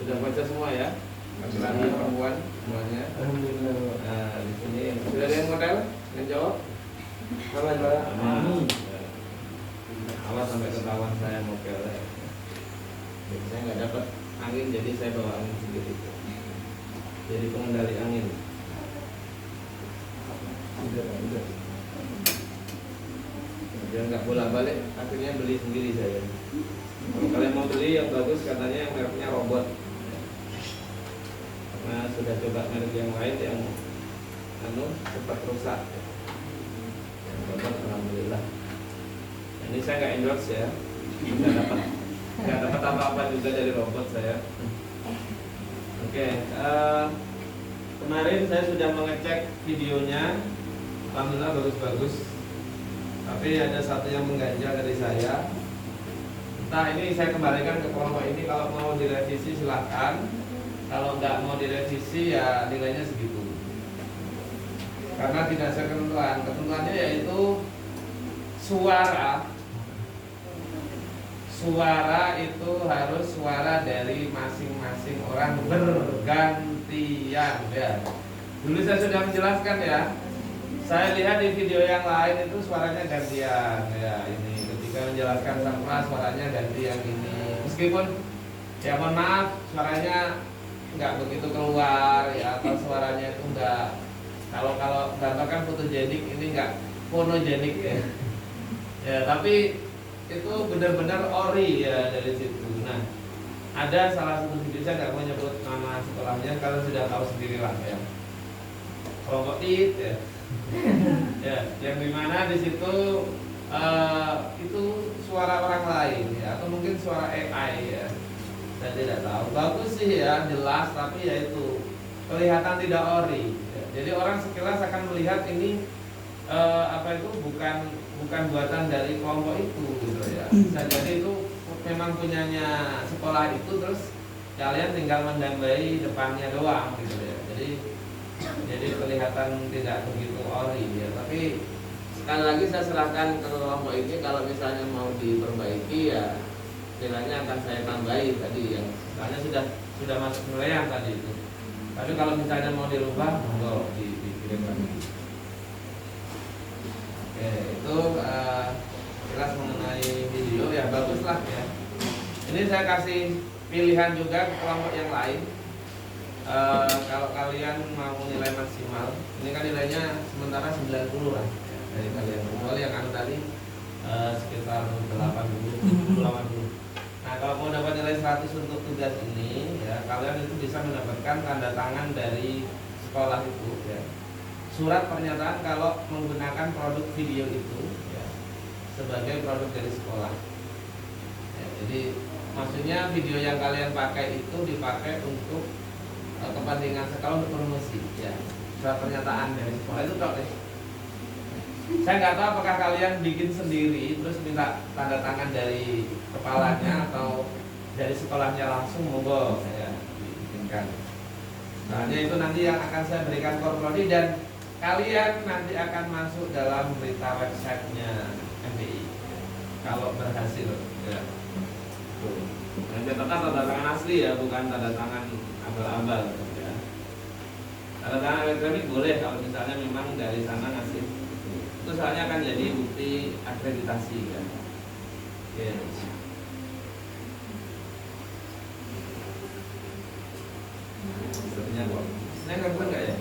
Sudah baca semua ya, laki-laki perempuan semuanya. Nah, di sini sudah ada yang model yang jawab. Awas sampai ketahuan saya model. Jadi saya nggak dapat angin, jadi saya bawa angin sendiri. Jadi pengendali angin. Dia nggak bolak-balik, akhirnya beli sendiri saya. Kalau kalian mau beli yang bagus, katanya yang mereknya robot. Karena sudah coba merek yang lain yang cepat rusak. Yang robot alhamdulillah. Ini saya nggak endorse ya, nggak dapat apa-apa juga dari robot saya. Oke, kemarin saya sudah mengecek videonya, alhamdulillah bagus-bagus. Tapi ada satu yang mengganjal dari saya. Nah, ini saya kembalikan ke kelompok ini. Kalau mau direvisi silahkan. Kalau nggak mau direvisi ya nilainya segitu. Karena tidak ada ketentuan. Ketentuannya yaitu suara itu harus suara dari masing-masing orang bergantian ya. Dulu saya sudah menjelaskan ya. Saya lihat di video yang lain itu suaranya gantian ya. Ini ketika menjelaskan sama suaranya ganti yang ini. Meskipun ya mohon maaf suaranya nggak begitu keluar ya, atau suaranya itu nggak, kalau gambarkan fotogenik, ini nggak fonogenik ya. Ya tapi itu benar-benar ori ya dari situ. Nah, ada salah satu video, saya nggak mau nyebut nama sekolahnya, kalian sudah tahu sendirilah ya. Kelompok IT ya. Ya, yang dimana di situ itu suara orang lain ya, atau mungkin suara AI ya. Saya tidak tahu. Bagus sih ya, jelas, tapi ya itu kelihatan tidak ori. Ya. Jadi orang sekilas akan melihat ini bukan buatan dari kelompok itu gitu ya. Bisa jadi itu memang punyanya sekolah itu, terus kalian tinggal mendambai depannya doang gitu ya. Jadi kelihatan tidak begitu ori ya. Tapi sekali lagi saya serahkan ke kelompok ini, kalau misalnya mau diperbaiki ya nilainya akan saya tambahi tadi yang misalnya sudah masuk penilaian tadi itu. Tapi kalau misalnya mau dirubah, monggo dikirimkan. Oke, itu jelas mengenai video ya, baguslah ya. Ini saya kasih pilihan juga ke kelompok yang lain. Kalau kalian mau nilai maksimal, ini kan nilainya sementara 90 lah ya, dari kalian. Kecuali yang anu tadi sekitar 80. Nah, kalau mau dapat nilai 100 untuk tugas ini ya, kalian itu bisa mendapatkan tanda tangan dari sekolah itu ya. Surat pernyataan kalau menggunakan produk video itu ya, sebagai produk dari sekolah ya, jadi maksudnya video yang kalian pakai itu dipakai untuk kepentingan sekolah, untuk promosi ya. Surat pernyataan dari sekolah itu tok ya. Saya nggak tahu apakah kalian bikin sendiri terus minta tanda tangan dari kepalanya atau dari sekolahnya langsung, monggo saya bikinkan. Soalnya itu nanti yang akan saya berikan korprodi, dan kalian nanti akan masuk dalam berita websitenya MPI kalau berhasil ya. Yang ditetapkan tanda tangan asli ya, bukan tanda tangan abal-abal ya. Tanda tangan elektronik boleh kalau misalnya memang dari sana ngasih, itu soalnya akan jadi bukti akreditasi kan. Oke. Sebenarnya kok. Saya nggak buat nggak ya?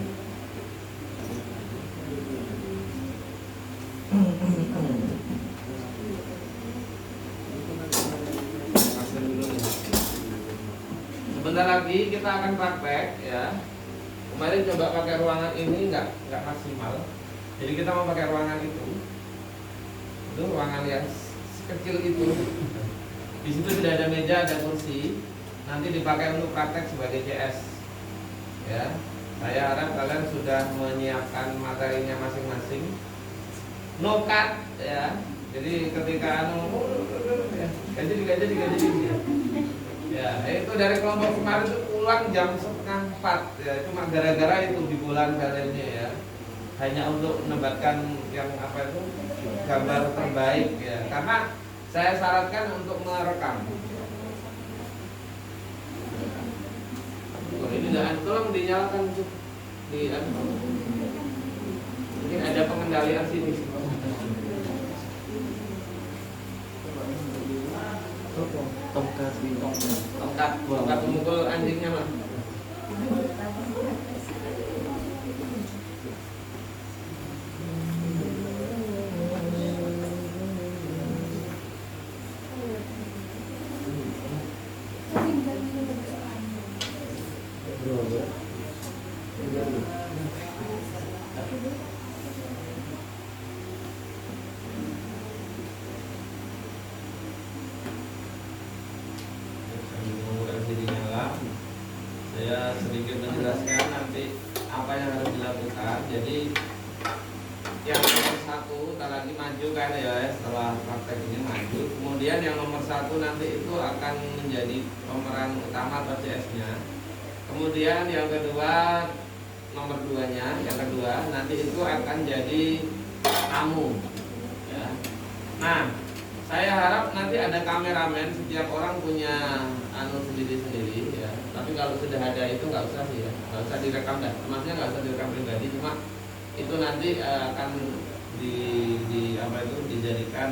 Sebentar lagi kita akan praktek ya. Kemarin coba pakai ruangan ini nggak maksimal. Jadi kita mau pakai ruangan itu ruangan yang kecil itu. Di situ sudah ada meja, ada kursi. Nanti dipakai untuk praktek sebagai CS. Ya, saya harap kalian sudah menyiapkan materinya masing-masing. No cut ya. Jadi ketika gaji ya, itu dari kelompok kemarin itu pulang jam 3:30 ya. Cuma gara-gara itu di bulan kalendernya ya. Hanya untuk menempatkan yang gambar terbaik ya, karena saya syaratkan untuk merekam. penundaan. Tolong dinyalakan di mungkin ada pengendalian sini. Tongkat pemukul anjingnya mah. Saya sedikit menjelaskan nanti apa yang harus dilakukan. Jadi yang nomor satu tak lagi maju kan ya, setelah praktek ini maju. Kemudian yang nomor satu nanti itu akan menjadi pemeran utama atau CS-nya. Kemudian yang kedua, nomor 2-nya, yang kedua nanti itu akan jadi tamu ya. Nah, saya harap nanti ada kameramen, setiap orang punya sendiri-sendiri ya. Tapi kalau sudah ada itu nggak usah sih ya, nggak usah direkam dah. Maksudnya nggak usah direkam pribadi, cuma itu nanti akan dijadikan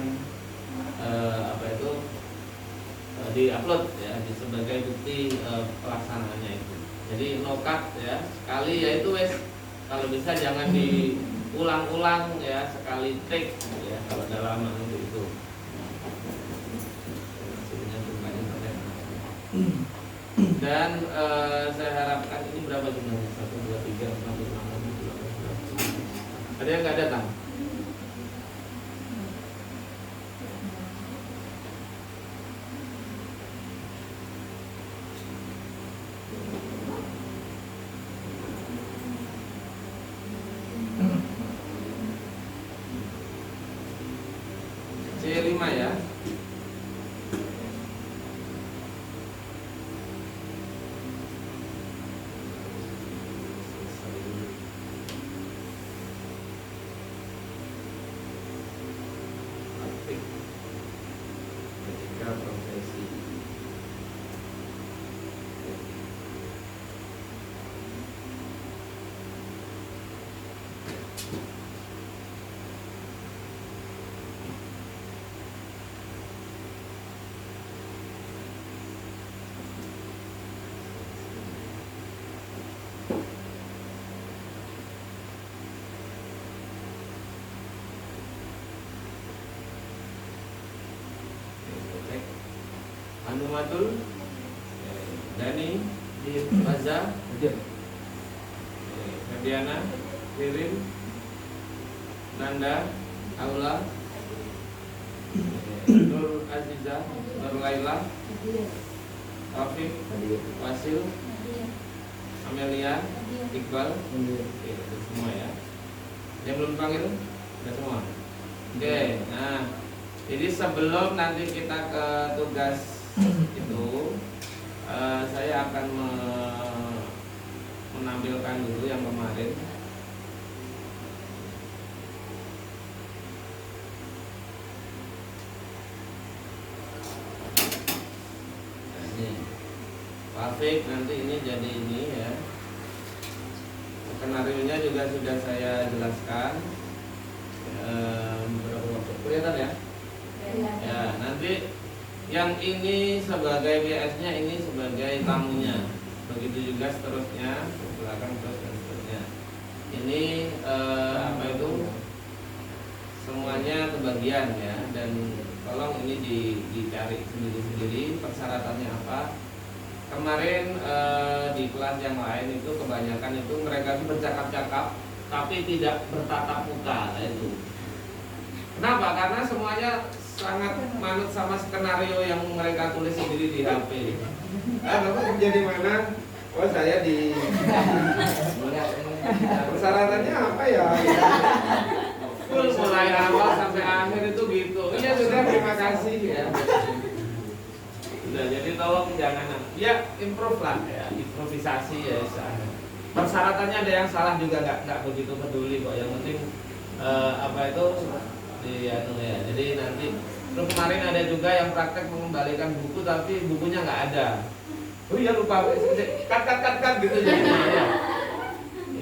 diupload ya sebagai bukti pelaksanaannya itu. Jadi no cut ya, sekali ya itu wes, kalau bisa jangan diulang-ulang ya, sekali take ya kalau dalam itu. Dan saya harapkan ini berapa jumlahnya? 1, 2, 3, 4, 5, 6, 7, 8, 9. Ada yang nggak datang? C5 ya. Profesi. Anumatul Dani Raza Ferdiana Ririn Nanda Aula Nur Aziza Nur Laila Taufik Wasil Amelia Iqbal. Oke, itu semua ya. Yang belum panggil sudah semua. Oke, nah jadi sebelum nanti kita ke tugas itu saya akan menampilkan dulu yang kemarin. Nah, ini Taufik nanti ini jadi ini ya. Skenario-nya juga sudah saya jelaskan beberapa waktu. Kelihatan ya? Ya, nanti yang ini sebagai BS-nya, ini sebagai tamunya. Begitu juga seterusnya, ke belakang terus dan seterusnya. Ini semuanya kebagian ya. Dan tolong ini dicari sendiri-sendiri persyaratannya apa. Kemarin di kelas yang lain itu kebanyakan itu mereka itu bercakap-cakap tapi tidak bertatap muka itu. Kenapa? Karena semuanya sangat manut sama skenario yang mereka tulis sendiri di HP. Kamu jadi mana? Oh saya di. Persyaratannya apa ya? Full mulai awal sampai akhir itu gitu. Iya sudah, terima kasih ya. Sudah, jadi tolong jangan ya improve lah ya, improvisasi ya. Persyaratannya ada yang salah juga nggak begitu peduli kok. Yang penting ya. Jadi nanti terus kemarin ada juga yang praktek mengembalikan buku tapi bukunya nggak ada. Oh iya lupa, kat gitu jadinya ya.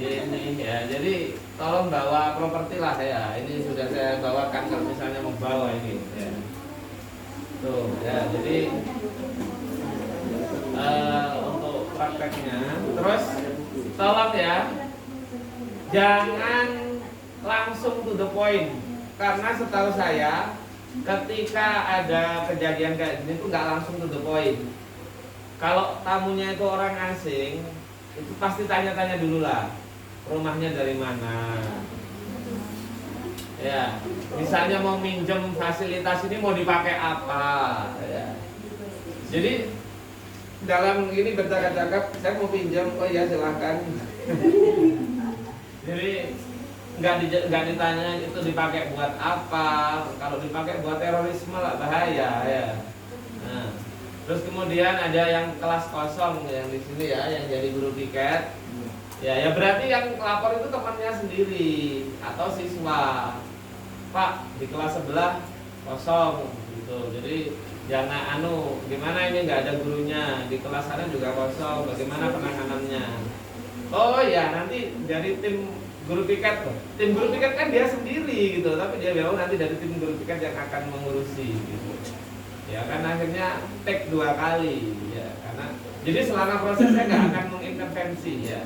Ini ya, jadi tolong bawa properti lah ya. Ini sudah saya bawakan kalau misalnya mau bawa ini. Ya. Tuh ya, jadi untuk prakteknya, terus tolong ya, jangan langsung to the point. Karena setahu saya, ketika ada kejadian kayak gini tuh nggak langsung to the point. Kalau tamunya itu orang asing, itu pasti tanya-tanya dulu lah, rumahnya dari mana. Ya, misalnya mau minjem fasilitas ini mau dipakai apa. Ya. Jadi dalam ini bercakap-cakap, saya mau pinjam, oh ya silahkan. Jadi nggak ditanya itu dipakai buat apa. Kalau dipakai buat terorisme lah bahaya ya. Nah. Terus kemudian ada yang kelas kosong yang di sini ya, yang jadi guru piket. Ya berarti yang lapor itu temannya sendiri atau siswa. Pak, di kelas sebelah kosong gitu. Jadi jangan gimana ini nggak ada gurunya, di kelas sana juga kosong. Bagaimana penanganannya? Oh ya, nanti dari tim guru piket. Tim guru piket kan dia sendiri gitu, tapi dia bilang nanti dari tim guru piket yang akan mengurusi gitu. Ya kan akhirnya take 2 kali ya, karena jadi selama prosesnya nggak akan mengintervensi ya,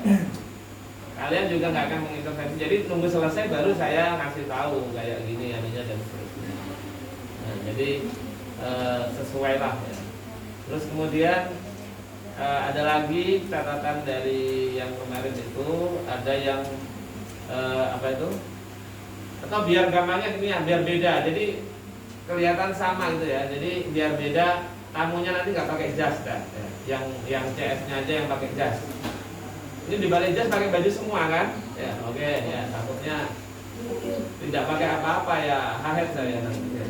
kalian juga nggak akan mengintervensi, jadi nunggu selesai baru saya ngasih tahu kayak gini anunya dan seterusnya. Nah, jadi sesuai lah ya. Terus kemudian ada lagi catatan dari yang kemarin itu, ada yang apa itu, atau biar gambarnya ini ya, biar beda, jadi kelihatan sama gitu ya. Jadi biar beda, tamunya nanti nggak pakai jas dah. Ya. Yang CS-nya aja yang pakai jas. Ini di balik jas pakai baju semua kan? Ya, oke ya. Takutnya tidak pakai apa-apa ya, hahet saya nanti. Ya.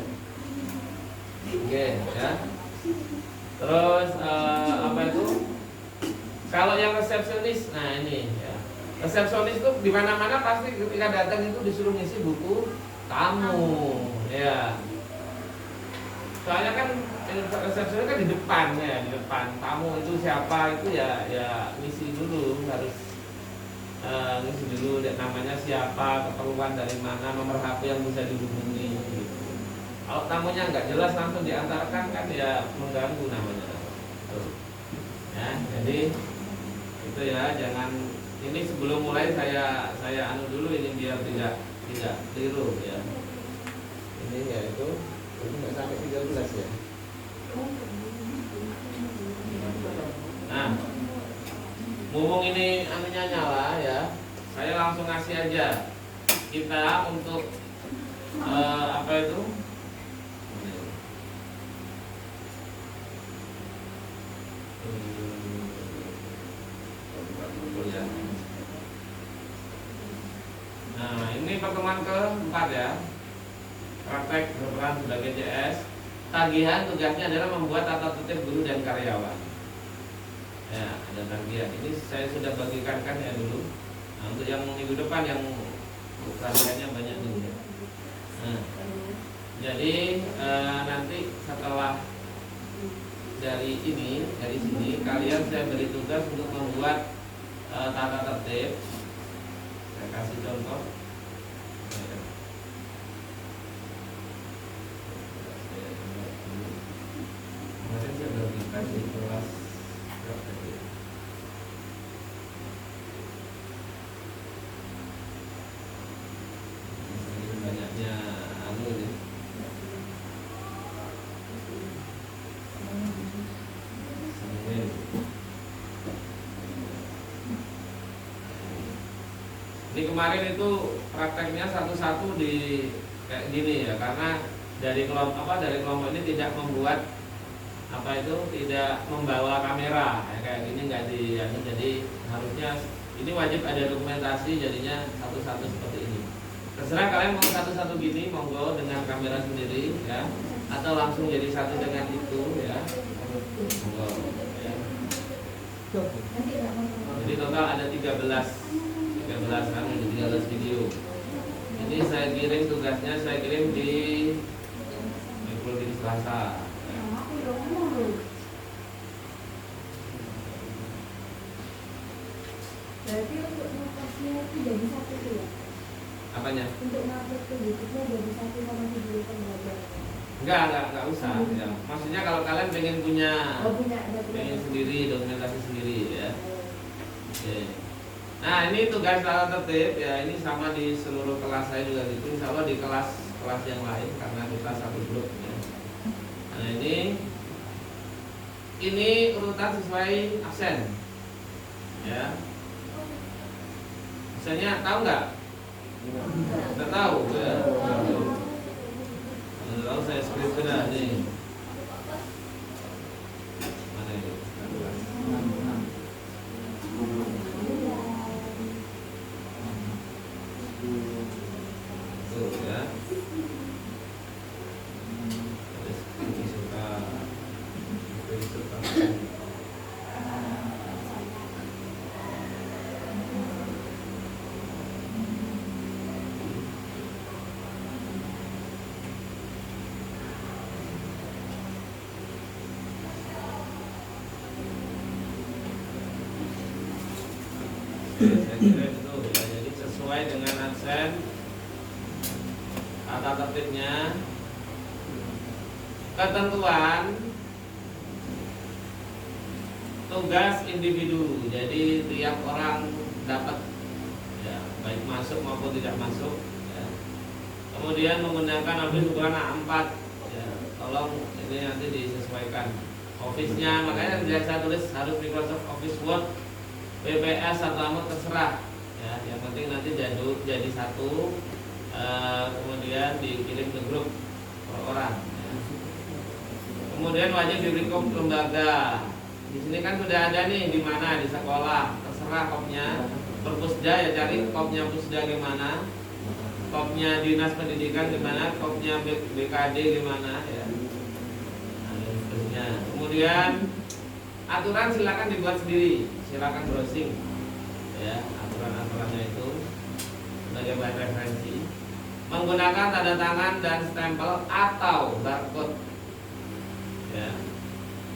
Oke ya. Terus apa itu? Kalau yang resepsionis, nah ini ya. Resepsionis itu di mana-mana pasti ketika datang itu disuruh ngisi buku tamu, ya. Soalnya kan resepsionis kan di depan ya, di depan tamu itu siapa itu ya ngisi dulu, harus ngisi dulu namanya siapa, keperluan dari mana, nomor HP yang bisa dihubungi gitu. Kalau tamunya nggak jelas langsung diantarkan kan ya mengganggu namanya. Ya, jadi itu ya, jangan ini sebelum mulai saya dulu ini biar tidak keliru ya. Ini ya itu nggak sampai 13 ya. Nah, mumpung ini anunya nyala ya, saya langsung ngasih aja kita untuk apa itu? Nah, ini pertemuan keempat ya. Praktek berperan sebagai CS. Tagihan tugasnya adalah membuat tata tertib guru dan karyawan. Ya, ada tagihan. Ini saya sudah bagikan kan ya dulu. Nah, untuk yang minggu depan yang tagihannya banyak dulu. Nah, jadi nanti setelah dari sini kalian saya beri tugas untuk membuat tata tertib. Saya kasih contoh. Kemarin saya bagikan di kelas berapa ya? Ini banyaknya nih. Ini kemarin itu prakteknya satu-satu di kayak gini ya, karena dari kelompok ini tidak membuat tidak membawa kamera ya, kayak gini nggak jadi harusnya ini wajib ada dokumentasi, jadinya satu-satu seperti ini. Terserah kalian mau satu-satu gini monggo dengan kamera sendiri ya, atau langsung jadi satu dengan itu ya, monggo ya. Jadi total ada 13 video. Ini saya kirim tugasnya, saya kirim di Selasa. Berarti untuk ngupasnya itu jadi satu tuh ya? Apanya? Untuk ngupload ke YouTube-nya jadi satu sama video pembelajaran. Enggak usah ya. Maksudnya kalau kalian pengen punya pengen sendiri, dokumentasi sendiri ya. Oke. Nah ini tugas tata tertib ya, ini sama di seluruh kelas saya juga gitu. Insya Allah di kelas yang lain karena kita satu grup ya. Nah ini urutan sesuai absen ya. Absennya tahu nggak? Nggak tahu ya. Kalau saya skrip sudah nih. Mana itu? Tuh ya. Ini suka. Saya kira itu ya. Jadi sesuai dengan absen tata tertibnya, ketentuan tugas individu. Jadi tiap orang dapat ya, baik masuk maupun tidak masuk ya. Kemudian menggunakan Office ukuran A4 ya. Tolong ini nanti disesuaikan Office-nya, makanya saya tulis harus Microsoft Office Word, PPS atau AMOD terserah ya, yang penting nanti jadi satu, kemudian dikirim ke grup per orang ya. Kemudian wajib diberi kop lembaga. Di sini kan sudah ada nih di mana, di sekolah terserah kopnya. Perpusda ya cari kopnya Pusda gimana, kopnya Dinas Pendidikan gimana, kopnya BKD gimana ya. Nah, kemudian aturan silakan dibuat sendiri, silakan browsing ya aturan-aturannya itu sebagai bahan referensi. Menggunakan tanda tangan dan stempel atau barcode ya.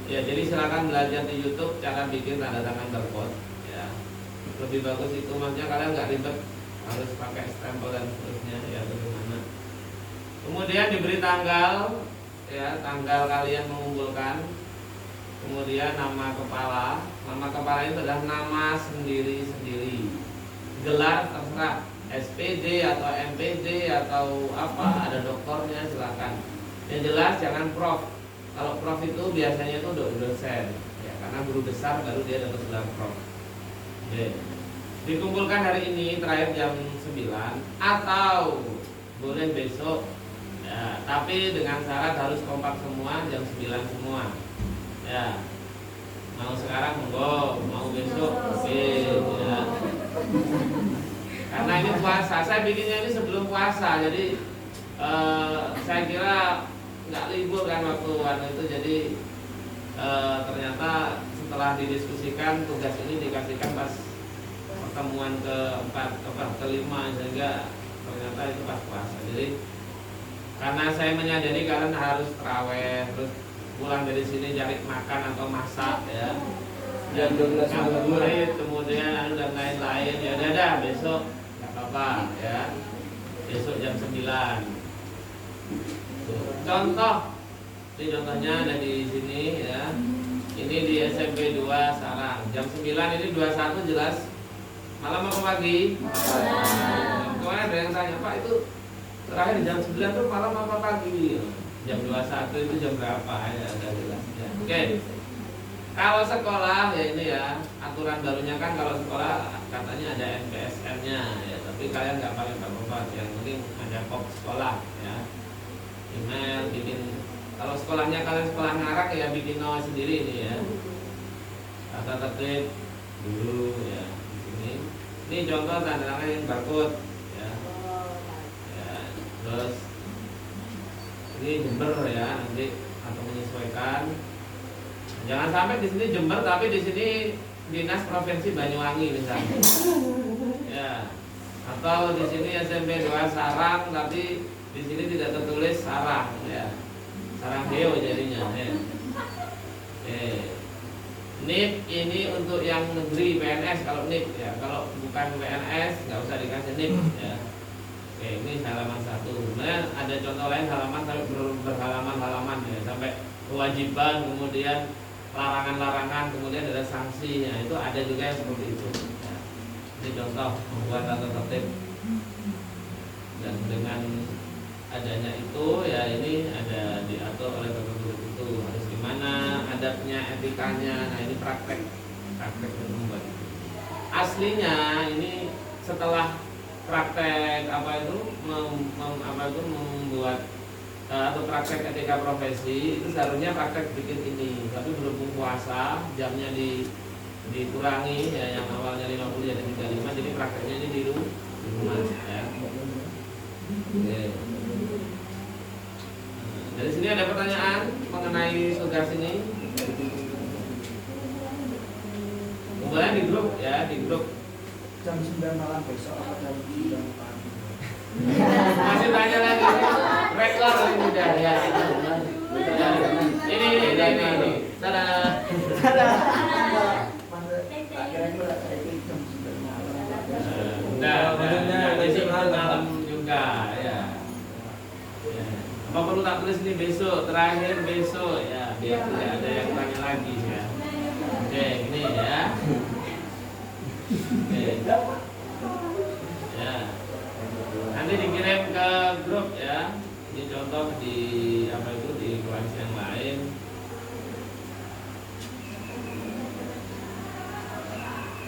Ya jadi silakan belajar di YouTube cara bikin tanda tangan barcode ya. Lebih bagus itu, maksudnya kalian nggak ribet harus pakai stempel dan seterusnya ya, bagaimana. Kemudian diberi tanggal ya, tanggal kalian mengumpulkan. Kemudian nama kepala itu adalah nama sendiri-sendiri. Gelar terserah, SPD atau MPD atau apa, ada doktornya silakan. Yang jelas jangan prof. Kalau prof itu biasanya itu dosen ya, karena guru besar baru dia dapat gelar prof. Oke. Dikumpulkan hari ini terakhir jam 9 atau boleh besok ya, tapi dengan syarat harus kompak semua jam 9 semua ya. Mau sekarang monggo, mau besok oke ya. Karena ini puasa, saya bikinnya ini sebelum puasa, jadi saya kira nggak libur kan waktu itu, jadi ternyata setelah didiskusikan tugas ini dikasihkan pas pertemuan kelima, sehingga ternyata itu pas puasa. Jadi karena saya menyadari kalian harus taraweh, terus pulang dari sini cari makan atau masak ya, jam 12 malam, kemudian dan lain-lain ya, udah besok nggak apa-apa ya, besok jam 9. Contoh, ini contohnya ada di sini ya. Ini di SMP 2 Sarang. Jam 9 ini 21 jelas. Malam apa pagi? Kemarin ada yang tanya, Pak itu terakhir jam 9 tuh malam apa pagi? Jam 21 itu jam berapa? Ya ada jelas ya. Oke. Kalau sekolah ya ini ya, aturan barunya kan kalau sekolah katanya ada NPSN-nya ya, tapi kalian nggak pakai apa-apa, yang penting ada kop sekolah ya. Email bikin, kalau sekolahnya kalian sekolah ngarak ya bikin nama sendiri ini ya. Tata tertib dulu ya di sini. Ini contoh tanda tangan yang barcode ya. Ya, terus ini Jember ya, nanti atau menyesuaikan. Jangan sampai di sini Jember tapi di sini Dinas Provinsi Banyuwangi misalnya. Ya. Atau di sini SMP 2 Sarang tapi di sini tidak tertulis Sarang ya. Sarang Heo jadinya ya. NIP ini untuk yang negeri PNS kalau NIP ya. Kalau bukan PNS nggak usah dikasih NIP ya. Oke, ini halaman 1. Kemudian ada contoh lain halaman sampai berhalaman-halaman ya, sampai kewajiban, kemudian larangan-larangan, kemudian ada sanksi. Ya, itu ada juga yang seperti itu. Ya. Ini contoh membuat tata tertib. Dan dengan adanya itu ya ini ada diatur oleh tata tertib itu harus gimana adabnya, etikanya. Nah ini praktek membuat. Aslinya ini setelah praktek membuat atau praktek etika profesi itu seharusnya praktek bikin ini, tapi berhubung puasa jamnya dikurangi ya, yang awalnya 50 jadi 35, jadi prakteknya ini di rumah ya. Oke. Dari sini ada pertanyaan mengenai tugas ini. Kemudian di grup ya, di grup jam 9 malam besok atau jam 9 pagi. masih tanya lagi. Rekor ini udah ya. Ini. Tada. Kira-kira jam 9 malam. Nah, besok malam juga ya. Apa perlu tak tulis ini besok, terakhir besok ya, biar tidak ada yang tanya lagi ya. Oke, ini ya. Oke. Ya. Nanti dikirim ke grup ya. Ini contoh di di kelas yang lain.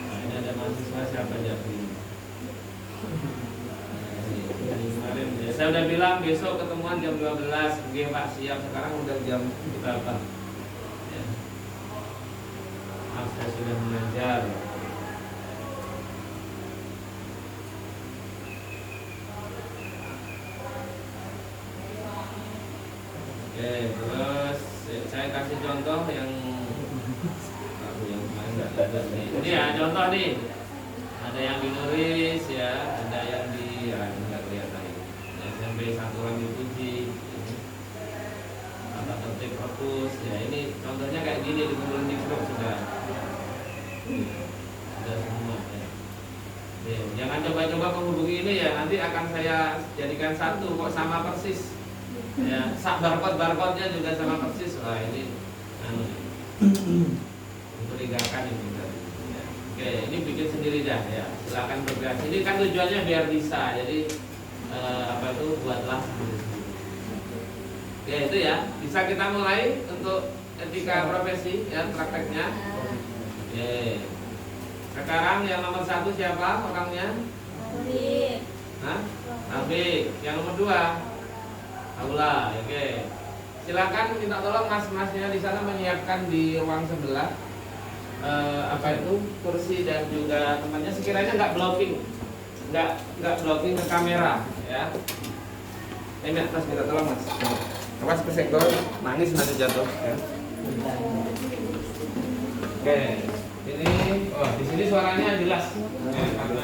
Nah, ini ada mahasiswa siapa aja ini? Kemarin ya, saya udah bilang besok ketemuan jam 12. Oke Pak, siap. Sekarang udah jam berapa? Ya. Maaf, saya sudah mengajar. Oke, terus saya kasih contoh yang kemarin nggak ada nih. Ini ya contoh nih. Ada yang ditulis ya, ada yang nggak kelihatan. SMP satuan dipuji, tata tertib fokus. Ya ini contohnya kayak gini, dikumpulin di grup sudah semua. Ya. Jangan coba-coba menghubungi ini ya, nanti akan saya jadikan satu kok sama persis. Ya, barcode-nya juga sama persis. Wah ini mencurigakan ini. Ya. Oke, ini bikin sendiri dah ya. Silakan bergerak. Ini kan tujuannya biar bisa. Jadi buatlah sendiri. Ya itu ya. Bisa kita mulai untuk etika profesi ya prakteknya. Oke. Sekarang yang nomor 1 siapa orangnya? Habib. Hah? Habib. Yang nomor 2? Aula, oke. Silakan minta tolong mas-masnya di sana menyiapkan di ruang sebelah kursi dan juga temannya sekiranya nggak blocking ke kamera ya. Mas minta tolong mas. Awas kesenggol, nangis nanti jatuh. Ya. Oke, ini di sini suaranya jelas. Karena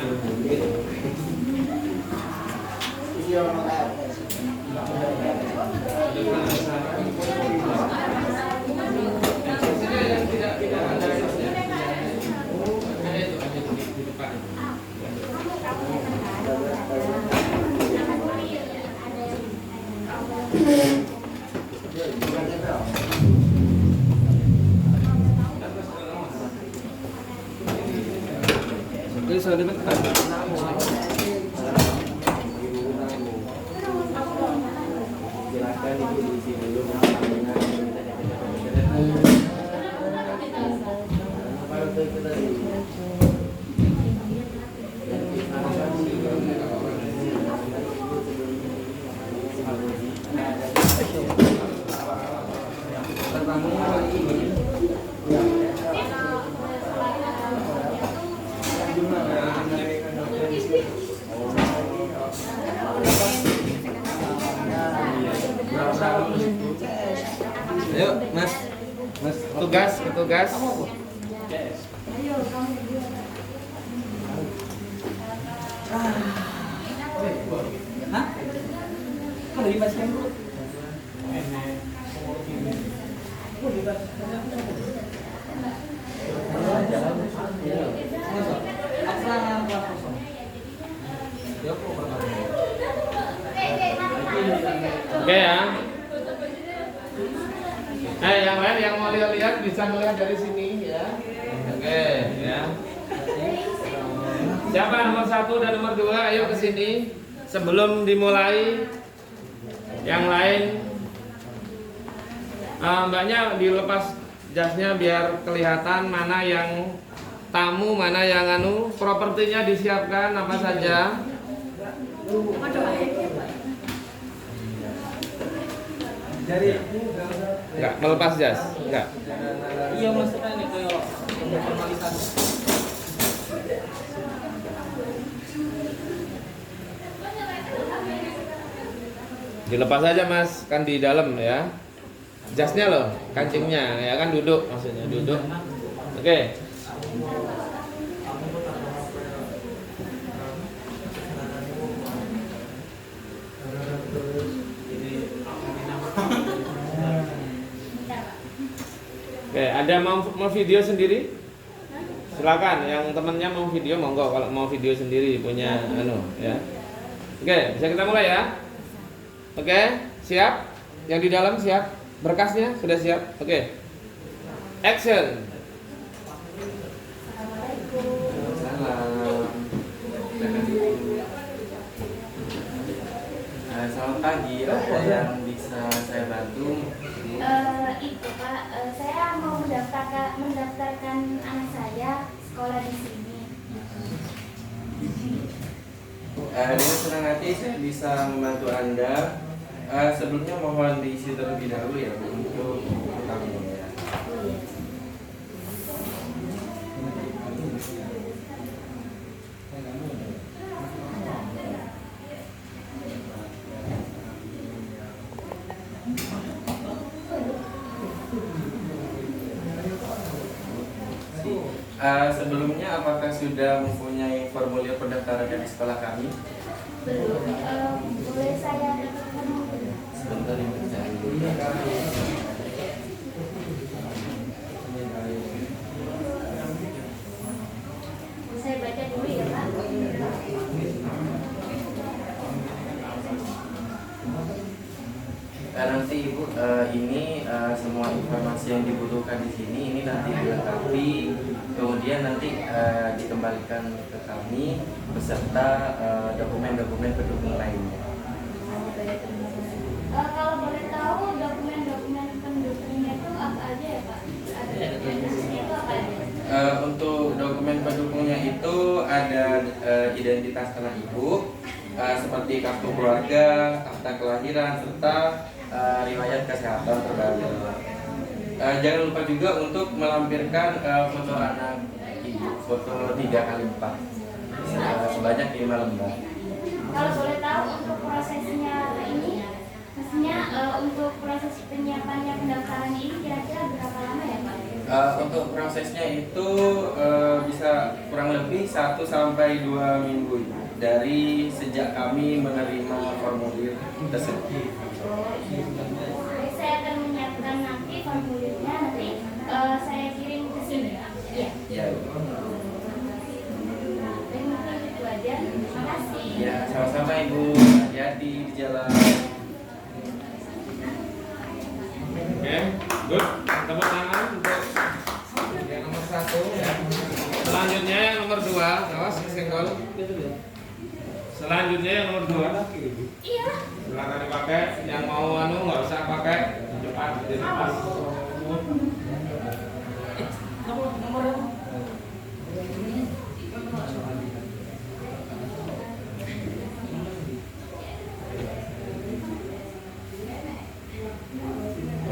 ayo mas, petugas. Ayo kamu dua. Hah? Kalau di pas kamu Oke ya. Yang lain yang mau lihat bisa melihat dari sini ya. Oke ya. Siapa nomor 1 dan nomor 2? Ayo ke sini. Sebelum dimulai yang lain, mbaknya dilepas jasnya biar kelihatan mana yang tamu, mana yang propertinya disiapkan apa saja. Enggak melepas jas, enggak. Iya maksudnya ini kayak formalitas. Dilepas aja mas, kan di dalam ya. Jasnya loh, kancingnya ya kan duduk maksudnya duduk. Oke. Oke, ada mau video sendiri? Silakan, yang temennya mau video monggo. Kalau mau video sendiri punya ya. Oke, bisa kita mulai ya. Oke, siap? Yang di dalam siap? Berkasnya sudah siap? Oke. Action. Selamat pagi, ada yang bisa saya bantu? Itu Pak, saya mau mendaftarkan anak saya sekolah di sini. Dengan senang hati saya bisa membantu Anda. Sebelumnya mohon diisi terlebih dahulu ya Bu, untuk tamunya. Sebelumnya apakah sudah mempunyai formulir pendaftaran dari sekolah kami? Belum, boleh saya daftarkan? Sebentar ini saya dulu. Saya baca dulu ya Pak. Nanti Ibu, ini semua informasi yang dibutuhkan di sini ini nanti dilengkapi, kemudian nanti dikembalikan ke kami beserta dokumen-dokumen pendukung lainnya. Kalau boleh tahu dokumen-dokumen pendukungnya itu apa aja ya Pak? Itu apa aja? Untuk dokumen pendukungnya itu ada identitas anak Ibu, seperti kartu keluarga, akta kelahiran, serta riwayat kesehatan terbaru. Jangan lupa juga untuk melampirkan foto anak Ibu, foto 3x4 sebanyak 5 lembar. Kalau boleh tahu untuk prosesnya ini, maksudnya untuk proses penyiapannya pendaftaran ini kira-kira berapa lama ya Pak? Untuk prosesnya itu bisa kurang lebih 1 sampai 2 minggu dari sejak kami menerima formulir tersebut. Jadi saya akan menyiapkan nanti formulirnya, nanti saya kirim ke sini. Iya. Ya. Mungkin itu aja. Terima kasih. Ya, sama-sama Ibu. Hati-hati di jalan. Oke, good. Tepuk tangan untuk yang nomor 1 ya. Selanjutnya yang nomor 2, awas kesenggol. Selanjutnya yang nomor 2. Iya. Silakan dipakai. Yang mau nggak usah pakai. Cepat dilepas.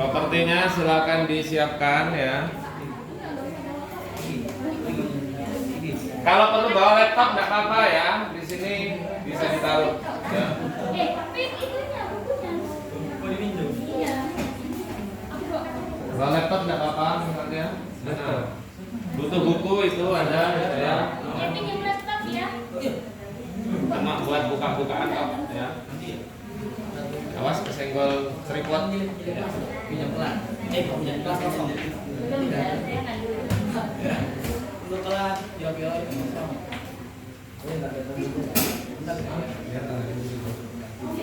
Propertinya silakan disiapkan ya. Kalau perlu bawa laptop nggak apa-apa ya. Di sini bisa ditaruh. Ya. Tapi itunya bukunya. Iya. Bawa laptop nggak apa-apa misalnya. Nah, butuh buku itu ada ya. Pinjam laptop ya. Cuma buat buka-bukaan kok ya. Awas kesenggol tripod. Pinjam kelas. Pinjam kelas kosong. Belum ya, saya nggak dulu. Untuk kelas jawab-jawab. Masuk.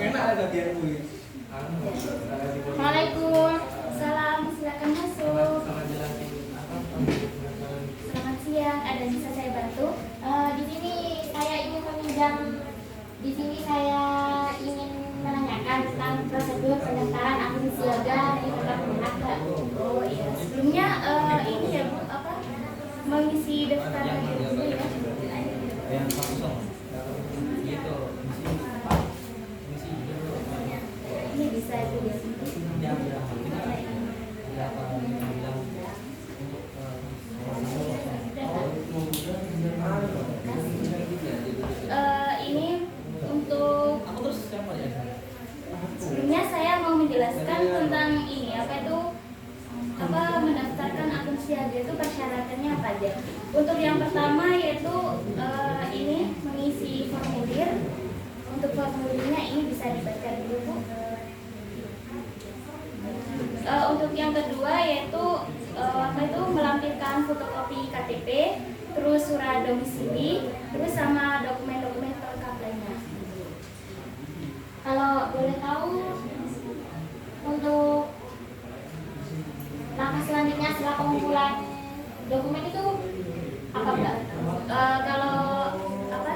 Enak ada dia kuis. Assalamualaikum. Salam, silakan masuk. Selamat siang. Ada yang bisa saya bantu? Di sini saya ingin meminjam. Di sini saya ingin menanyakan tentang prosedur pendaftaran akun siaga di tempat Mbak. Oh iya. Sebelumnya ini ya Bu, apa? Mengisi daftar dulu ya. Yang kosong. Gitu. Ini bisa juga. Ini untuk Aku terus siapa ya? sebelumnya saya mau menjelaskan tentang ini apa itu mendaftarkan akun siaga itu persyaratannya apa aja. Untuk yang pertama yaitu ini mengisi formulir. Untuk formulirnya ini bisa dibaca dulu Bu. Untuk yang kedua yaitu melampirkan fotokopi KTP, terus surat domisili, terus sama dokumen-dokumen pelengkap lainnya. Kalau boleh tahu untuk langkah selanjutnya setelah pengumpulan dokumen itu apa Mbak? Kalau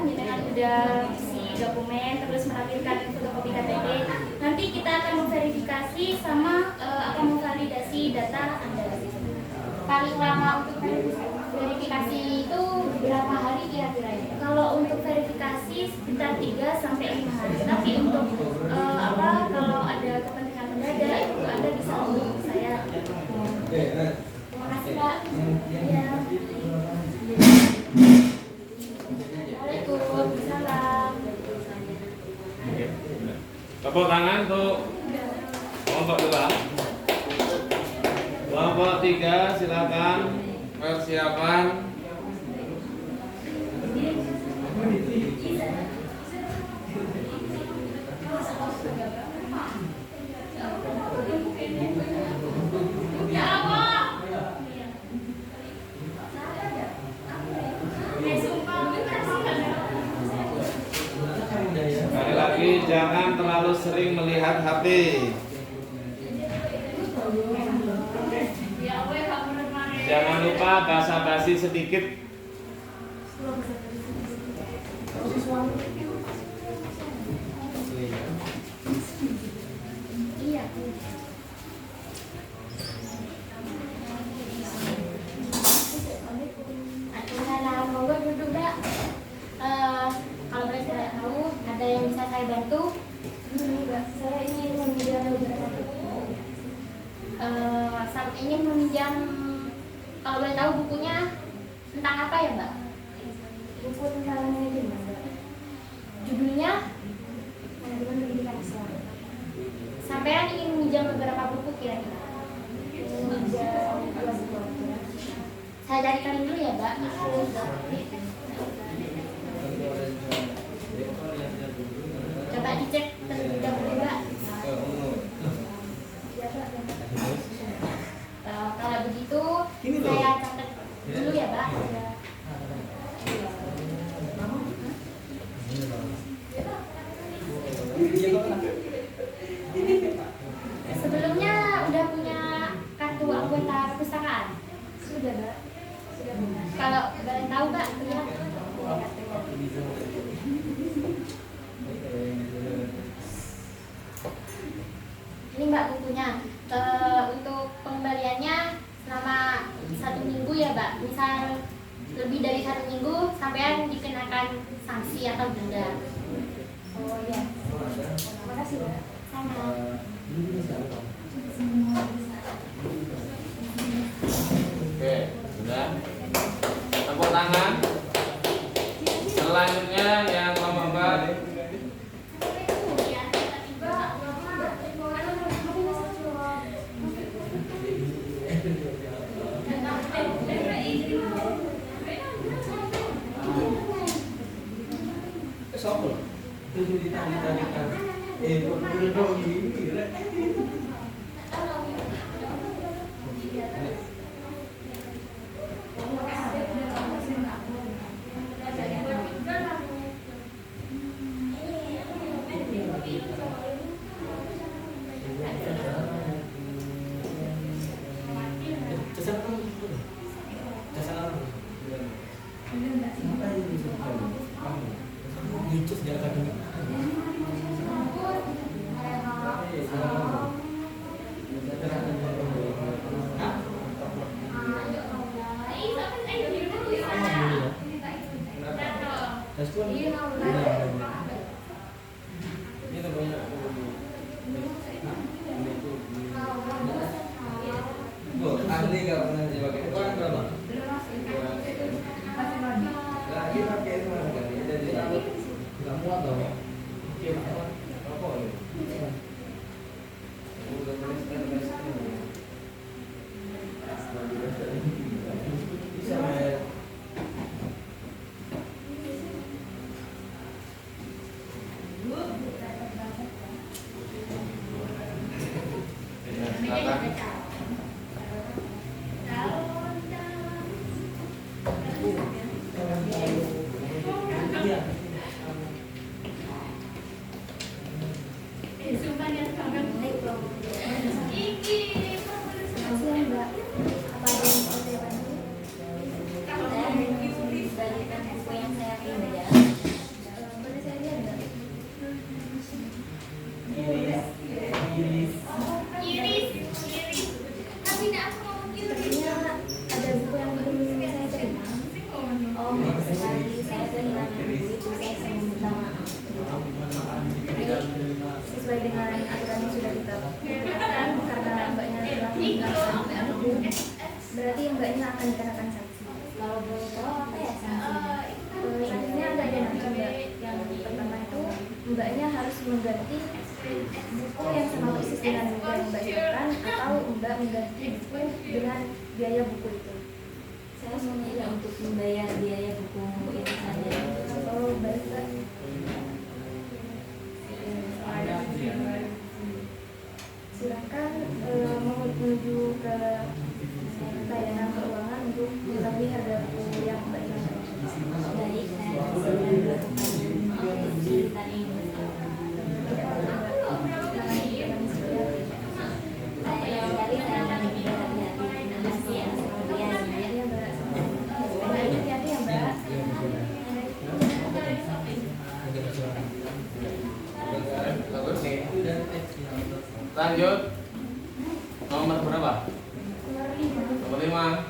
jenengan udah isi dokumen terus melampirkan fotokopi KTP, nanti kita akan memverifikasi sama akan memvalidasi data Anda. Paling lama untuk verifikasi itu berapa hari kira-kira ya? Kalau untuk verifikasi sekitar 3 sampai 5 hari. Tapi untuk kalau ada kepentingan mendadak itu Anda bisa hubungi saya. Terima kasih Pak. Ya. Waalaikumsalam. Tepuk tangan untuk kelompok 2. Kelompok 3 silakan persiapan. Sekali lagi jangan terlalu sering melihat HP. Jangan lupa basa-basi sedikit. Iya. Assalamualaikum, monggo duduk Mbak. Kalau boleh saya tahu, ada yang bisa saya bantu? Mbak, saya ingin meminjam beberapa buku. Saya ingin meminjam, kalau boleh tahu bukunya tentang apa ya Mbak? Buku tentang manajemen. Judulnya manajemen pendidikan Islam. Sampean ingin meminjam beberapa buku kira-kira? Saya carikan dulu ya Mbak. Coba dicek terlebih dahulu Mbak. Kalau begitu saya catat dulu ya Mbak. Sebelumnya udah punya kartu anggota perpustakaan? Sudah Mbak. Kalau boleh tahu Mbak, ya. Ini Mbak bukunya. Untuk pengembaliannya selama 1 minggu ya Mbak. Misal lebih dari 1 minggu sampean dikenakan sanksi atau denda. Oh iya. Terima kasih Mbak. Sama. Oke, sudah. Tepuk tangan. Selanjutnya yang kelompok 4. Sopo. Itu ditanya-tanyakan. Udah gini. Silakan. Makasih ya Mbak. Apa ada yang mau saya bantu? Saya bagikan buku yang saya pinjam. Boleh saya lihat nggak? Sepertinya ada buku yang belum saya terima. Oh, sekali saya kehilangan buku itu, saya minta maaf. Sesuai dengan aturan yang sudah kita tetapkan, karena mbaknya telah meninggalkan buku, berarti mbaknya akan dikenakan sanksi. Kalau boleh tahu apa ya sanksinya? Sanksinya ada macam mbak. Yang pertama itu mbaknya harus mengganti buku yang sama persis dengan buku yang mbak siapkan, atau mbak mengganti buku dengan biaya buku itu. Saya sebenarnya untuk membayar biaya buku itu saja. Oh baik mbak. Silakan menuju ke layanan keuangan untuk mengetahui harga buku yang mbak inginkan. Baik, saya sedang melakukan kesulitan ini. Tidak apa-apa mbak. Menangani kami seperti apa? Saya sekali saya akan lebih berhati-hati. Terima kasih atas pengertiannya. Iya mbak. Hati-hati ya mbak. Bagus. Lanjut. Nomor berapa? Nomor 5.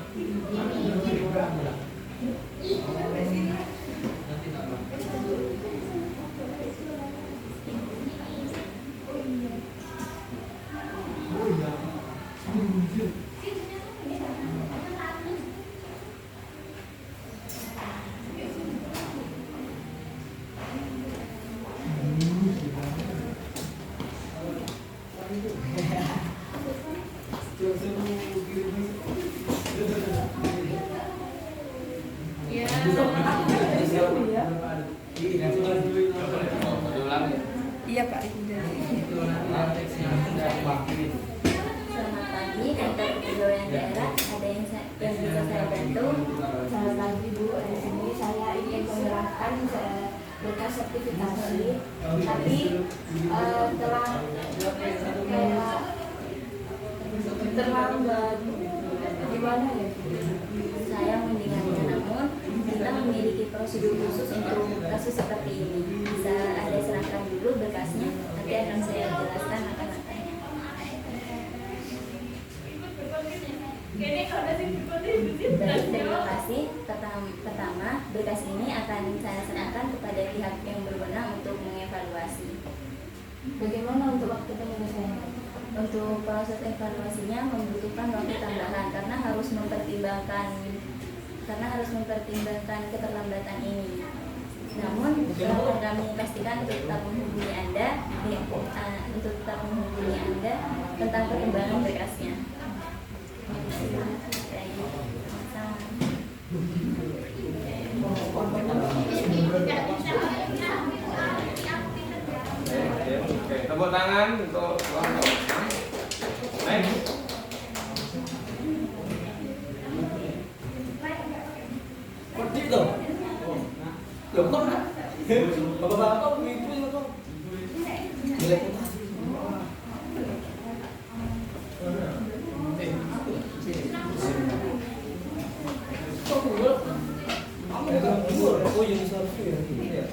Ulang ya. Iya Pak. Selamat pagi, kantor kepegawaian daerah. Ada yang bisa saya bantu? Selamat pagi Bu, di sini saya ingin menyerahkan berkas sertifikasi, tapi telah terlambat. Gimana ya? Saya mendengarnya, namun kita memiliki prosedur khusus untuk kasus seperti ini. Bisa Anda serahkan dulu berkasnya, nanti akan saya jelaskan akan-akannya. Baik, terima kasih. Pertama, berkas ini akan saya serahkan kepada pihak yang berwenang untuk mengevaluasi. Bagaimana untuk waktu penyelesaian? Untuk proses evaluasinya membutuhkan waktu tambahan karena harus mempertimbangkan keterlambatan ini. Namun dapat kami pastikan untuk tetap menghubungi Anda tentang perkembangan berkasnya. Oke, tepuk tangan untuk kelompok. Next. Seperti itu. Loh kok nak? Bapak-bapak, ibu itu kok. Nilai putasi. Kok buat? Oh, yang satu ya.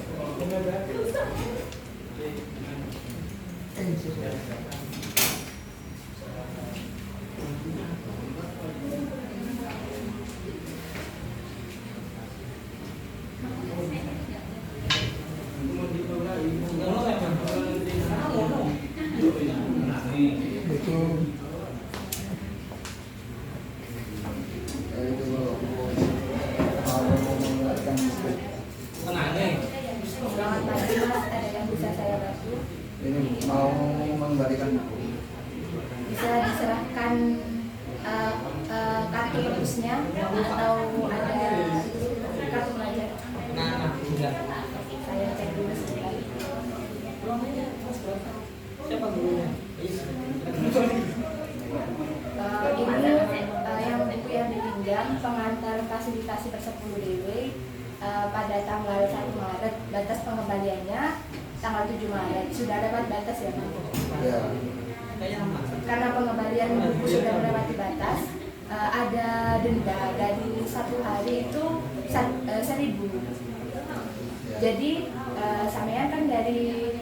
Selamat pagi Mas, ada yang bisa saya bantu? Ini mau mengembalikan buku. Bisa diserahkan kartu tebusnya atau ada kartu pelajar? Nah, sudah. Saya cek dulu sebentar. Siapa gurunya? fasilitasi per 10 DW pada tanggal 1 Maret. Batas pengembaliannya tanggal 7 Maret. Sudah dapat batas ya Pak? Ya. Karena pengembalian buku sudah melewati batas, ada denda dari 1 hari itu 1.000. Jadi sampean kan dari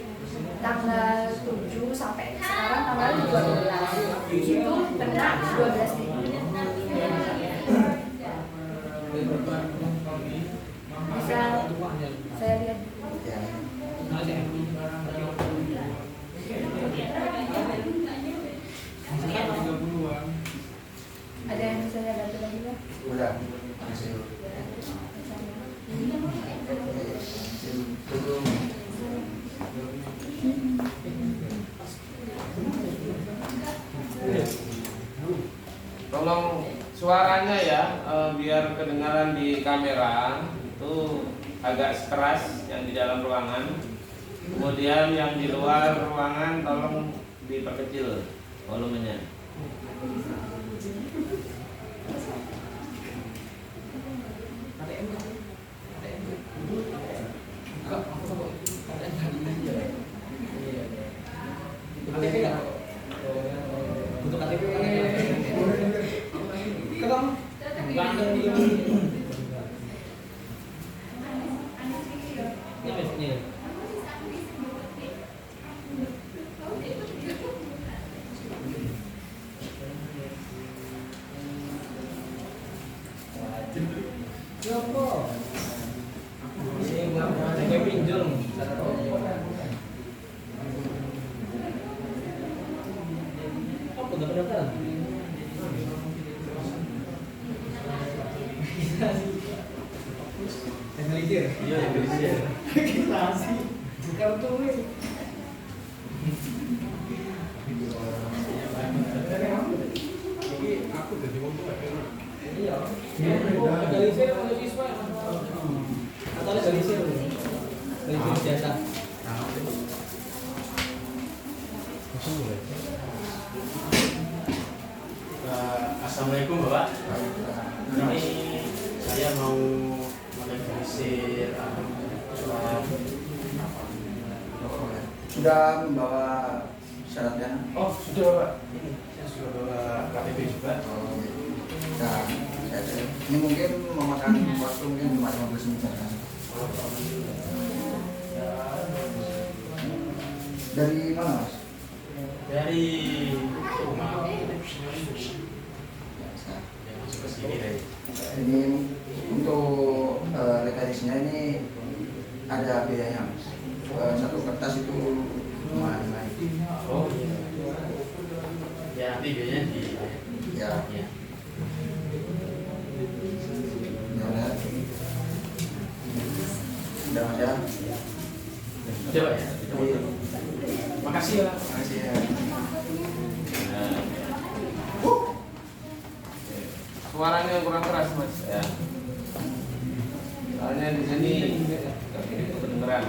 tanggal 7 sampai sekarang tanggal 12 itu kena 12.000. Bisa saya lihat. Ya. Ada yang bisa saya bantu lagi Pak? Udah. Masih. Tolong suaranya ya, biar kedengaran di kamera itu agak keras yang di dalam ruangan. Kemudian yang di luar ruangan tolong diperkecil volumenya. Untuk KTP pinjol. Apa udah pendaftaran? Legalisir? Iya, legalisir. Registrasi. Kartu ini. Aku udah diomong iya. Legalisir atau legalisir? Atau legalisir? Legalisir biasa. Assalamualaikum Bapak. Ini saya mau melegalisir surat. Sudah membawa syaratnya? Oh sudah Bapak. Ini saya sudah bawa KTP juga. Nah, ini mungkin memakan waktu mungkin 15 menit. Dari mana Mas? Dari rumah. Masuk ke sini deh. Ini untuk legalisnya ini ada biayanya Mas. Satu kertas itu lumayan naik. Oh iya. Ya nanti biayanya di. Ya. Ya. Udah Mas ya. Udah Pak ya. Makasih ya. Makasih ya. Suaranya kurang keras Mas ya. Soalnya di sini kedengeran.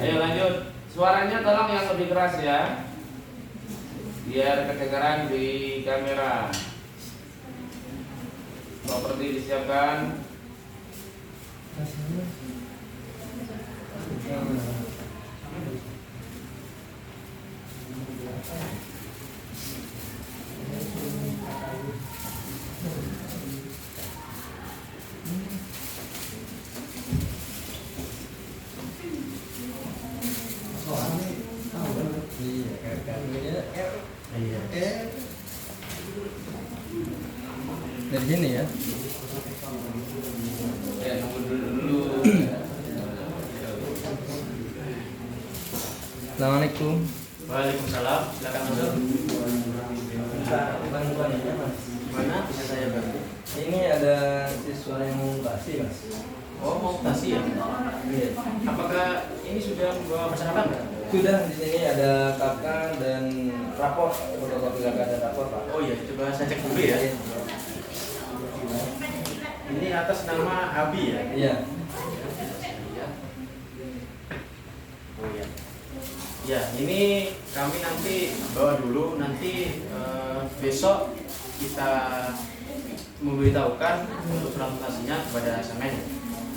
Ayo lanjut. Suaranya tolong yang lebih keras ya. Biar kedengaran di kamera. Properti disiapkan. Dari sini ya. Ya, nunggu dulu. Assalamualaikum. Waalaikumsalam. Silakan masuk. Bantuannya Mas. Mana bisa saya bantu? Ini ada siswa yang mau mutasi Mas. Oh mau mutasi ya? Iya. Apakah ini sudah membawa persyaratan nggak? Sudah, di sini ada KK dan rapor, fotokopi KK dan rapor Pak. Oh iya, coba saya cek dulu ya. Ini atas nama Abi ya? Iya. Oh iya. Ya, ini kami nanti bawa dulu, nanti besok kita memberitahukan untuk surat mutasinya kepada sang manajer.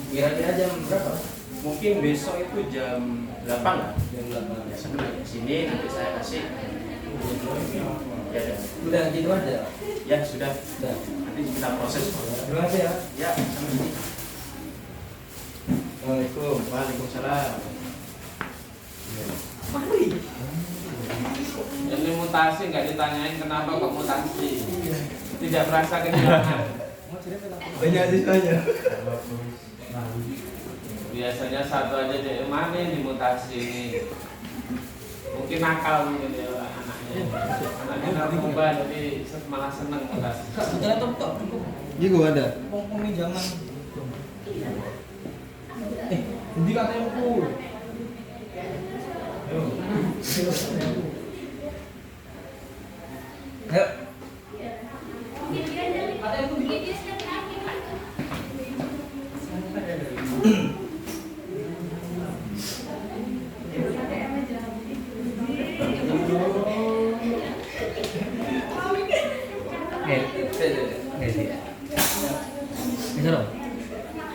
Kira-kira jam berapa? Mungkin besok itu jam 8 lah. Jam 8. Ya, sampai ke sini nanti saya kasih. Ya, ya. Udah gitu aja. Ya sudah. Sudah. Nanti kita proses. Terima kasih ya. Ya, sampai sini. Assalamualaikum. Waalaikumsalam. Ini mutasi nggak ditanyain kenapa kok mutasi. Tidak merasa kehilangan. Banyak siswanya. Biasanya satu aja deh, mana yang dimutasi ini? Mungkin nakal mungkin ya anaknya. Anaknya narkoba jadi malah seneng mutasi. Sudah top. Iya gua ada. Pong jangan. Ini katanya pul. Ayo.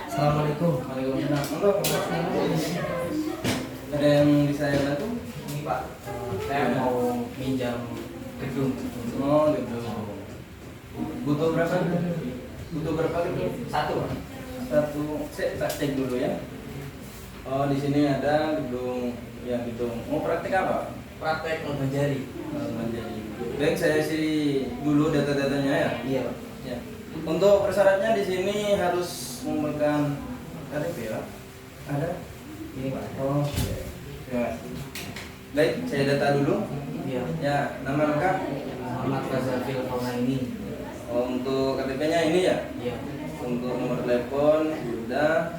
Assalamualaikum. Waalaikumsalam. Ada yang bisa saya bantu? Ini Pak, saya mau minjam gedung. Oh, gitu. Butuh berapa? Butuh berapa gitu? Satu Pak. Satu. Saya cek dulu ya. Oh, di sini ada gedung, ya gedung. Mau praktek apa? Praktek menjari. Menjadi. Baik, saya isi dulu data-datanya ya. Iya Pak. Ya. Untuk persyaratnya di sini harus memegang KTP ya. Ada? Ini Pak. Oh, ya. Baik, saya data dulu. Iya. Ya, nama lengkap. Muhammad Razafil ini. Oh, untuk KTP-nya ini ya. Iya. Untuk nomor telepon sudah.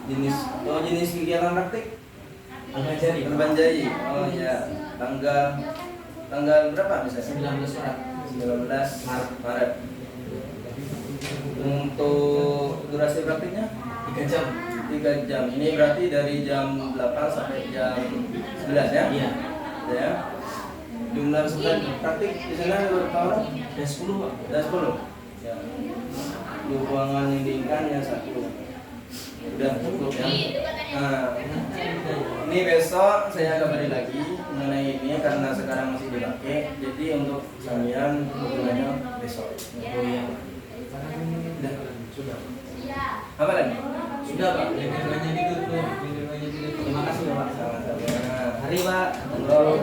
Jenis kegiatan praktik Menjari. Perbanjai. Oh ya, tanggal berapa bisa? 19 Maret. 19 Maret. Untuk durasi praktiknya 3 jam. 3 jam. Ini berarti dari jam 8 sampai jam 11 ya? Iya. Ya. Jumlah peserta praktik di sana ada berapa orang? Ada 10 Pak. Ada 10. Ya. Ruangan yang diinginkan yang 1. Udah cukup ya. Nah, ini besok saya kabari lagi mengenai ini karena sekarang masih dipakai. Jadi untuk sambian hubungannya besok. Oh iya. Udah. Sudah. Apa lagi? Sudah Pak. Videonya ditutup. Terima kasih ya Pak. Sama-sama. Mari Pak. Halo.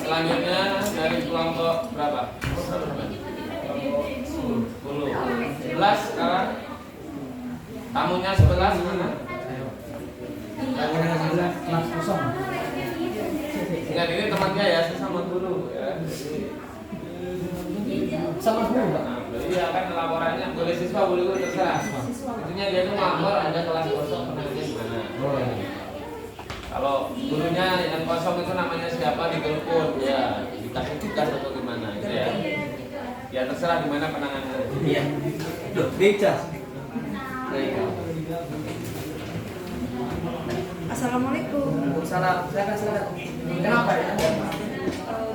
Selanjutnya dari kelompok berapa? 11 sekarang. Tamunya 11 mana? Kelas kosong. Ingat ini temannya ya, sesama guru ya. Sama guru Pak. Nah, iya kan laporannya boleh siswa boleh guru terserah. Intinya dia tuh ngelapor ada kelas kosong namanya gimana. Oh iya. Kalau gurunya yang kosong itu namanya siapa ditelepon ya dikasih tugas atau gimana gitu ya. Ya terserah gimana penanganannya. Iya. Loh, beca. Assalamualaikum. Waalaikumsalam. Silakan. Kenapa ya?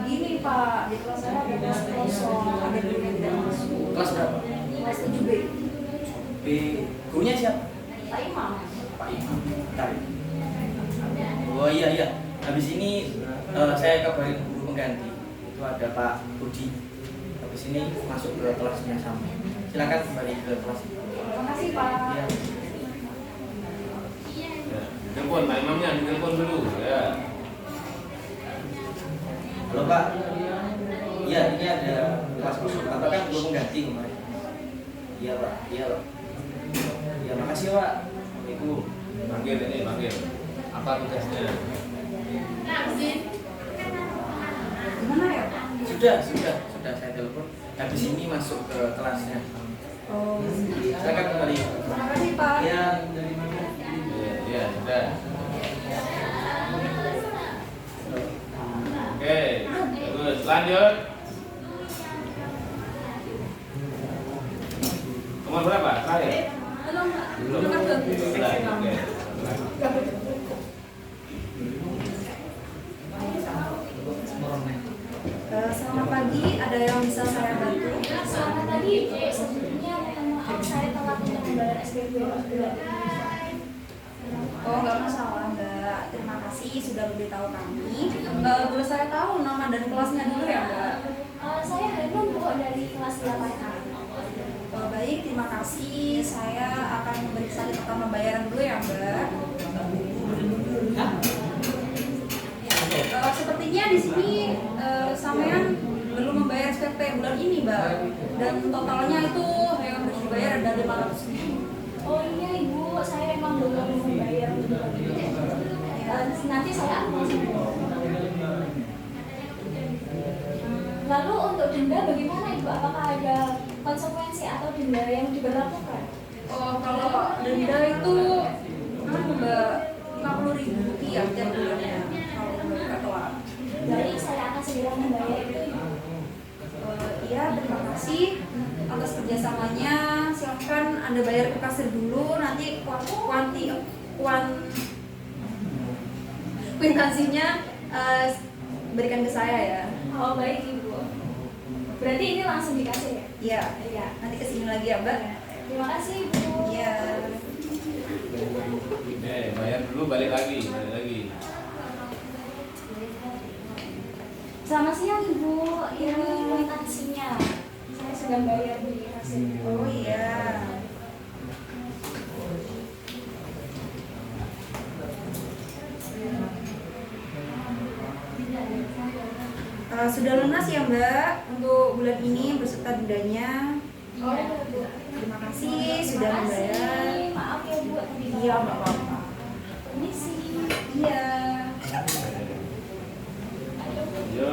Gini Pak, di kelas saya ada kelas kosong, ada guru yang tidak masuk. Kelas berapa? Kelas 7B. B. Gurunya siapa? Pak Imam. Pak Imam. Bentar. Oh iya. Habis ini saya kabarin guru pengganti. Itu ada Pak Budi. Habis ini masuk ke kelasnya sama. Silakan kembali ke kelas. Terima kasih Pak. Iya. Telepon Pak Imamnya, ditelepon dulu ya. Halo Pak. Iya, ini ada kelas kosong. Bapak kan belum mengganti kemarin. Iya Pak. Iya, makasih ya, Pak. Assalamualaikum. Panggil. Apa tugasnya? Gimana ya Pak? Sudah saya telepon. Habis ini masuk ke kelasnya. Oh, Silakan kembali. terima kasih Pak. Ya. Iya, sudah. Oke, bagus. Lanjut. Nomor berapa? Terakhir? Belum. Oke. Selamat pagi pagi, ada yang bisa saya bantu? Selamat pagi, sebelumnya mohon maaf saya telat untuk membayar SPP. Oh, nggak masalah, Mbak. Terima kasih sudah memberitahu kami. Boleh saya tahu nama dan kelasnya dulu ya, Mbak? Saya Hanum Bu dari kelas 8A. Oh, baik, terima kasih. Saya akan memeriksa di pertama bayaran dulu ya, Mbak. Sepertinya di sini sampean belum membayar SPP bulan ini, Mbak. Dan totalnya itu yang harus dibayar ada 500.000. Oh iya Ibu, saya emang belum membayar untuk bulan ini. Nanti saya akan Lalu untuk denda bagaimana Ibu? Apakah ada konsekuensi atau denda yang diberlakukan? Oh, kalau denda itu Mbak 50.000 rupiah tiap bulannya kalau Mbak telat. Baik, saya akan segera membayar itu Ibu. Iya, terima kasih atas kerjasamanya. Silahkan Anda bayar ke kasir dulu, nanti kuitansinya berikan ke saya ya. Oh baik Ibu. Berarti ini langsung dikasih ya? Iya, Iya. nanti kesini lagi ya, Mbak. Terima kasih Ibu. Iya. Bayar dulu, balik lagi. Selamat siang Ibu. Ini kuitansinya. Saya sudah bayar di kasir. Oh iya. Sudah lunas ya, Mbak, untuk bulan ini beserta dendanya. Oh iya Bu. Terima kasih sudah membayar. Maaf ya Bu. Iya, nggak apa-apa. Permisi. Iya. Yo.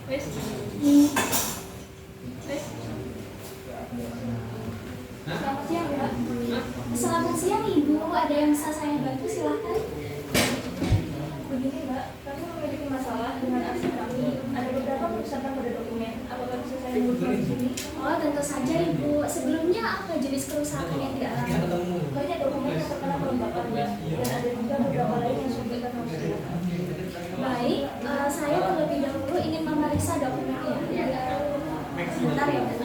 Wes. Selamat siang Mbak. Selamat siang Ibu. Ada yang bisa saya bantu? Silahkan. Begini Mbak, kami memiliki masalah dengan arsip kami. Ada beberapa perusahaan pada dokumen. Apakah bisa saya buka di sini? Oh tentu saja Ibu. Sebelumnya apa jenis kerusakan yang dialami? Banyak dokumen yang terkena pelembapannya dan ada juga beberapa lain yang sulit terkena. Baik, saya terlebih dahulu ingin memeriksa dokumennya. Sebentar ya Bu.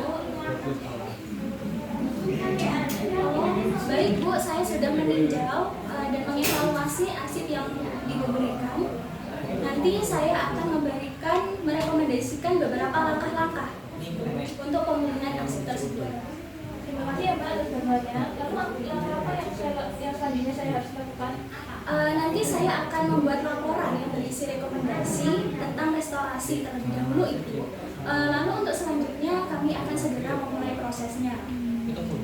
Baik Bu, saya sudah meninjau dan mengevaluasi arsip yang diberikan. Nanti saya akan merekomendasikan beberapa langkah-langkah untuk pemulihan arsip tersebut. Terima kasih ya Mbak atas bantuannya. Lalu langkah apa yang selanjutnya saya harus lakukan? Nanti saya akan membuat laporan yang berisi rekomendasi tentang restorasi terlebih dahulu Ibu. Lalu untuk selanjutnya kami akan segera memulai prosesnya.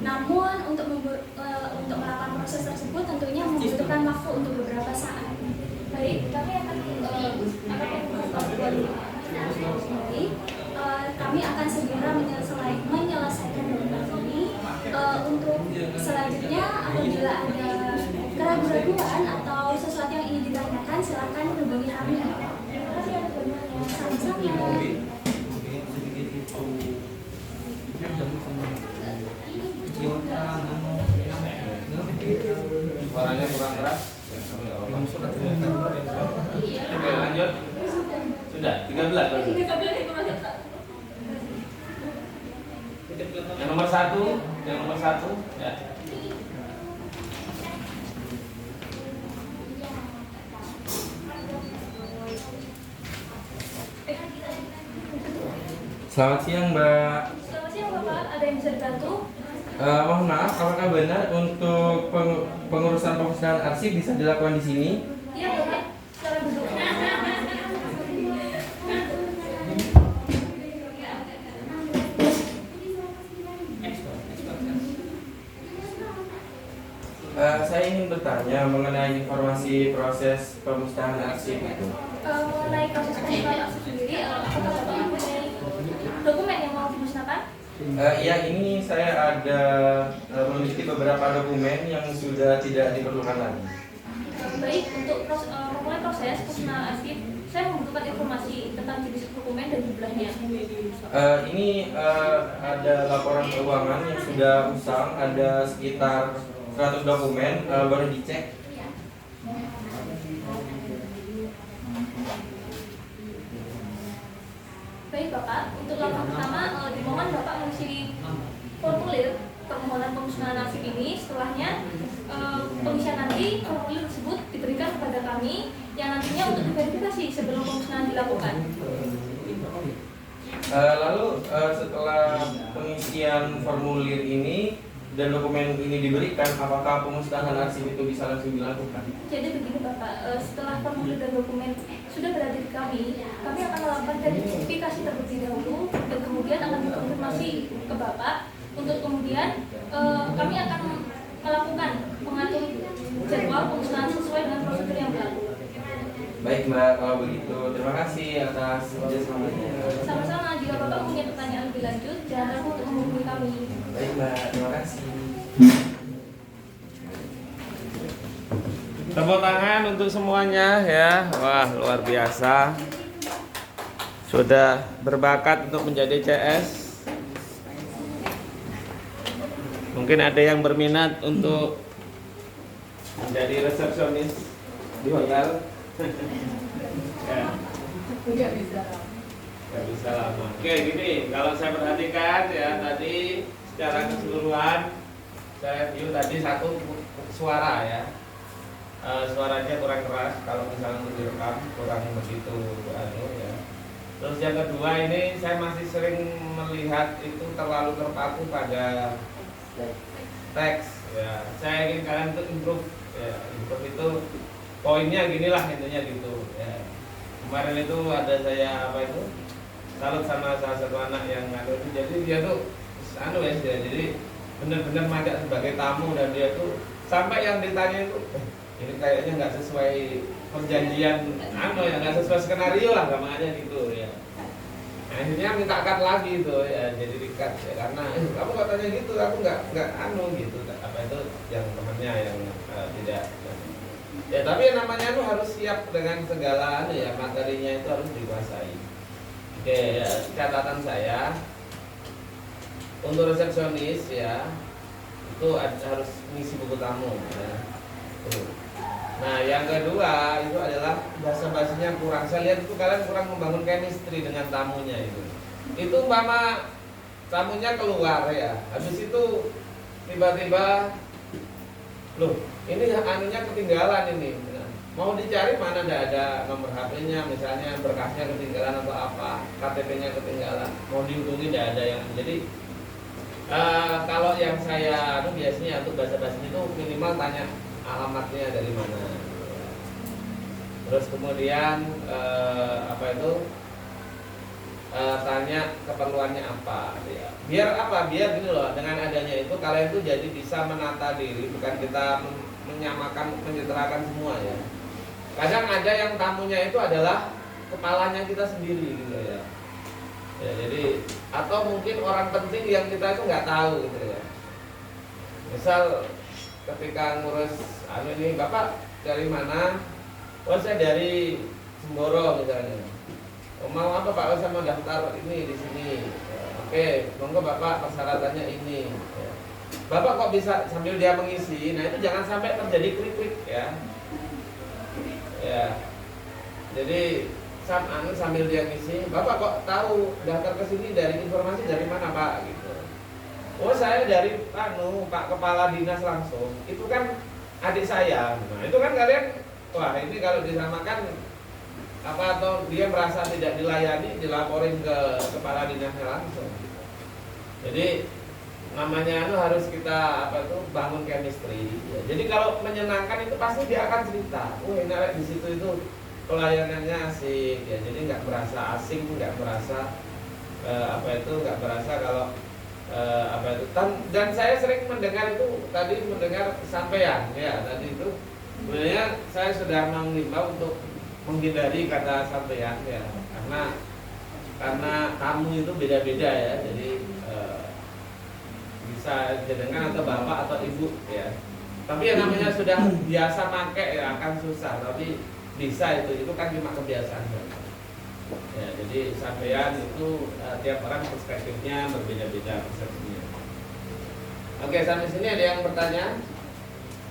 Namun untuk melakukan proses tersebut tentunya membutuhkan waktu untuk beberapa saat. Baik, kami akan Baik, kami akan segera menyelesaikan dokumen ini. Untuk selanjutnya apabila ada keraguan atau sesuatu yang ingin ditanyakan silakan hubungi kami. Terima kasih atas bantuannya. Sama-sama. Suaranya kurang keras. Oke, lanjut. Sudah, 13 berarti. Yang nomor satu ya. Selamat siang Mbak. Selamat siang Bapak, ada yang bisa dibantu? Mohon maaf, apakah benar untuk pengurusan pemusnahan arsip bisa dilakukan di sini? Iya Bapak, sekarang duduk. Saya ingin bertanya mengenai informasi proses pemusnahan arsip itu. Mengenai proses pemusnahan arsip sendiri, apakah Bapak mempunyai dokumen yang mau dimusnahkan? Ya, ini saya ada memiliki beberapa dokumen yang sudah tidak diperlukan lagi. Baik, untuk memulai proses pemusnahan arsip, saya membutuhkan informasi tentang jenis dokumen dan jumlahnya. Ini ada laporan keuangan yang sudah usang, ada sekitar 100 dokumen, boleh dicek. Baik Bapak, untuk langkah pertama dimohon Bapak mengisi formulir permohonan pemusnahan arsip ini. Setelahnya pengisian nanti formulir tersebut diberikan kepada kami yang nantinya untuk diverifikasi sebelum pemusnahan dilakukan. Lalu setelah pengisian formulir ini dan dokumen ini diberikan, apakah pemusnahan arsip itu bisa langsung dilakukan? Jadi begini Bapak, setelah formulir dan dokumen sudah berada di kami akan melakukan verifikasi terlebih dahulu dan kemudian akan dikonfirmasi ke Bapak untuk kemudian kami akan melakukan mengatur jadwal pemusnahan sesuai dengan prosedur yang berlaku. Baik Mbak, kalau begitu terima kasih atas kerjasamanya. Sama-sama, jika Bapak punya pertanyaan lebih lanjut, jangan ragu untuk menghubungi kami. Baik Mbak, terima kasih. Tepuk tangan untuk semuanya ya. Wah, luar biasa. Sudah berbakat untuk menjadi CS. Mungkin ada yang berminat untuk menjadi resepsionis di hotel. Ya. Gak bisa lama. Oke, gini, kalau saya perhatikan ya tadi secara keseluruhan saya view tadi satu suara ya. Suaranya kurang keras kalau misalnya untuk direkam kurang begitu ya. Terus yang kedua ini saya masih sering melihat itu terlalu terpaku pada teks ya. Saya ingin kalian untuk improve ya. Improve itu poinnya ginilah intinya gitu ya. Kemarin itu ada saya salut sama salah satu anak yang itu, jadi dia tuh jadi benar-benar maju sebagai tamu dan dia tuh sampai yang ditanya itu ini kayaknya nggak sesuai perjanjian ya nggak sesuai skenario lah gampangnya gitu ya. Akhirnya minta cut lagi itu ya, jadi di cut ya karena kamu katanya gitu, aku nggak gitu apa itu yang temannya yang tidak ya, tapi yang namanya itu harus siap dengan segala ya materinya itu harus dikuasai. Oke ya, catatan saya untuk resepsionis ya itu harus ngisi buku tamu ya. Nah yang kedua itu adalah bahasa-bahasanya kurang. Saya lihat itu kalian kurang membangun chemistry dengan tamunya itu. Itu umpama tamunya keluar ya, habis itu tiba-tiba loh ini anunya ketinggalan ini. Nah, mau dicari mana ada nomor HP-nya misalnya, berkasnya ketinggalan atau apa, KTP-nya ketinggalan, mau dihubungi tidak ada yang jadi. Kalau yang saya biasanya untuk bahasa-bahasa itu minimal tanya alamatnya dari mana. Terus kemudian tanya keperluannya apa ya. Biar apa? Biar gini loh, dengan adanya itu kalian tuh jadi bisa menata diri, bukan kita menyamakan, menyetrakan semua ya. Kadang ada yang tamunya itu adalah kepalanya kita sendiri gitu ya. Ya jadi atau mungkin orang penting yang kita itu nggak tahu gitu ya. Misal ketika ngurus ini Bapak dari mana? Oh saya dari Semboro misalnya. Oh, mau apa Pak? Oh saya mau daftar ini di sini. Ya, oke, monggo Bapak persyaratannya ini. Ya. Bapak kok bisa sambil dia mengisi? Nah itu jangan sampai terjadi klik-klik ya. Ya. Jadi sambil dia ngisi, Bapak kok tahu daftar ke sini dari informasi dari mana Pak gitu. Oh saya dari Pak Kepala Dinas langsung. Itu kan adik saya. Nah, itu kan kalian wah ini kalau disamakan apa atau dia merasa tidak dilayani dilaporin ke Kepala Dinasnya langsung. Jadi namanya itu harus kita bangun chemistry. Ya. Jadi kalau menyenangkan itu pasti dia akan cerita. Oh ini di situ itu pelayanannya asik ya. Jadi nggak merasa asing, nggak merasa nggak merasa kalau dan saya sering mendengar itu tadi mendengar sampean ya tadi itu sebenarnya saya sudah mengimbau untuk menghindari kata sampean ya karena tamu itu beda-beda ya jadi bisa jenengan atau bapak atau ibu ya tapi yang namanya sudah biasa pakai ya akan susah tapi bisa itu kan cuma kebiasaan. Ya, jadi sampean itu tiap orang perspektifnya berbeda-beda persepsinya. Oke, sampai sini ada yang bertanya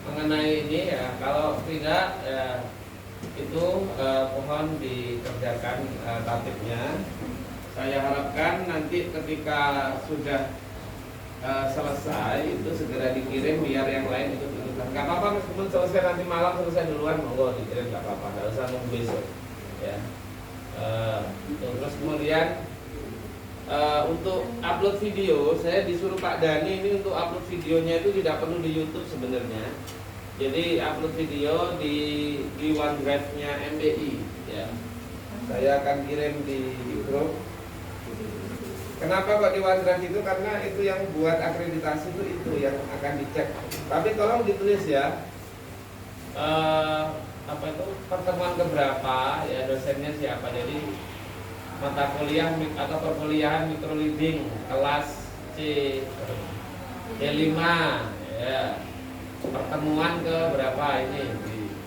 mengenai ini ya. Kalau tidak ya, itu mohon dikerjakan tatipnya. Saya harapkan nanti ketika sudah selesai itu segera dikirim biar yang lain ikut ikutan. Gak apa-apa meskipun selesai nanti malam, selesai duluan, monggo dikirim, gak apa-apa, gak usah nunggu besok ya. Terus kemudian untuk upload video, saya disuruh Pak Dani ini untuk upload videonya itu tidak perlu di YouTube sebenarnya. Jadi upload video di OneDrive-nya MBI ya. Saya akan kirim di grup. Kenapa kok di OneDrive itu? Karena itu yang buat akreditasi itu yang akan dicek. Tapi tolong ditulis ya. Apa itu pertemuan keberapa ya, dosennya siapa. Jadi mata kuliah atau perkuliahan microleading kelas C5 ya. Pertemuan ke berapa ini?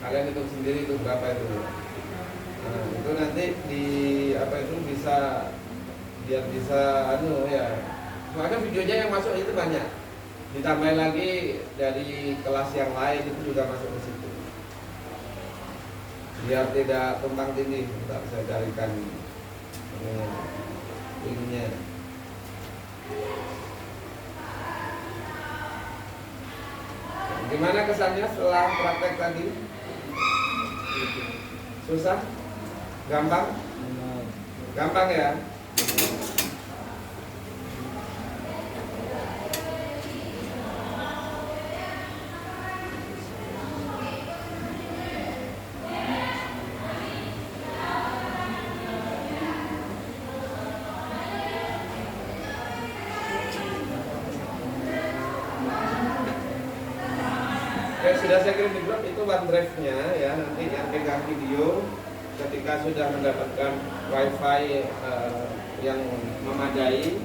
Kalian hitung sendiri itu berapa itu. Nah, itu nanti di apa itu bisa biar bisa ya. Soalnya videonya yang masuk itu banyak. Ditambah lagi dari kelas yang lain itu juga masuk ke situ. Biar tidak tumpang tindih, tak saya carikan linknya. Gimana kesannya setelah praktek tadi? Susah? Gampang? Gampang ya? Sudah saya kirim di grup itu OneDrive-nya ya, nanti yang pegang video ketika sudah mendapatkan wifi yang memadai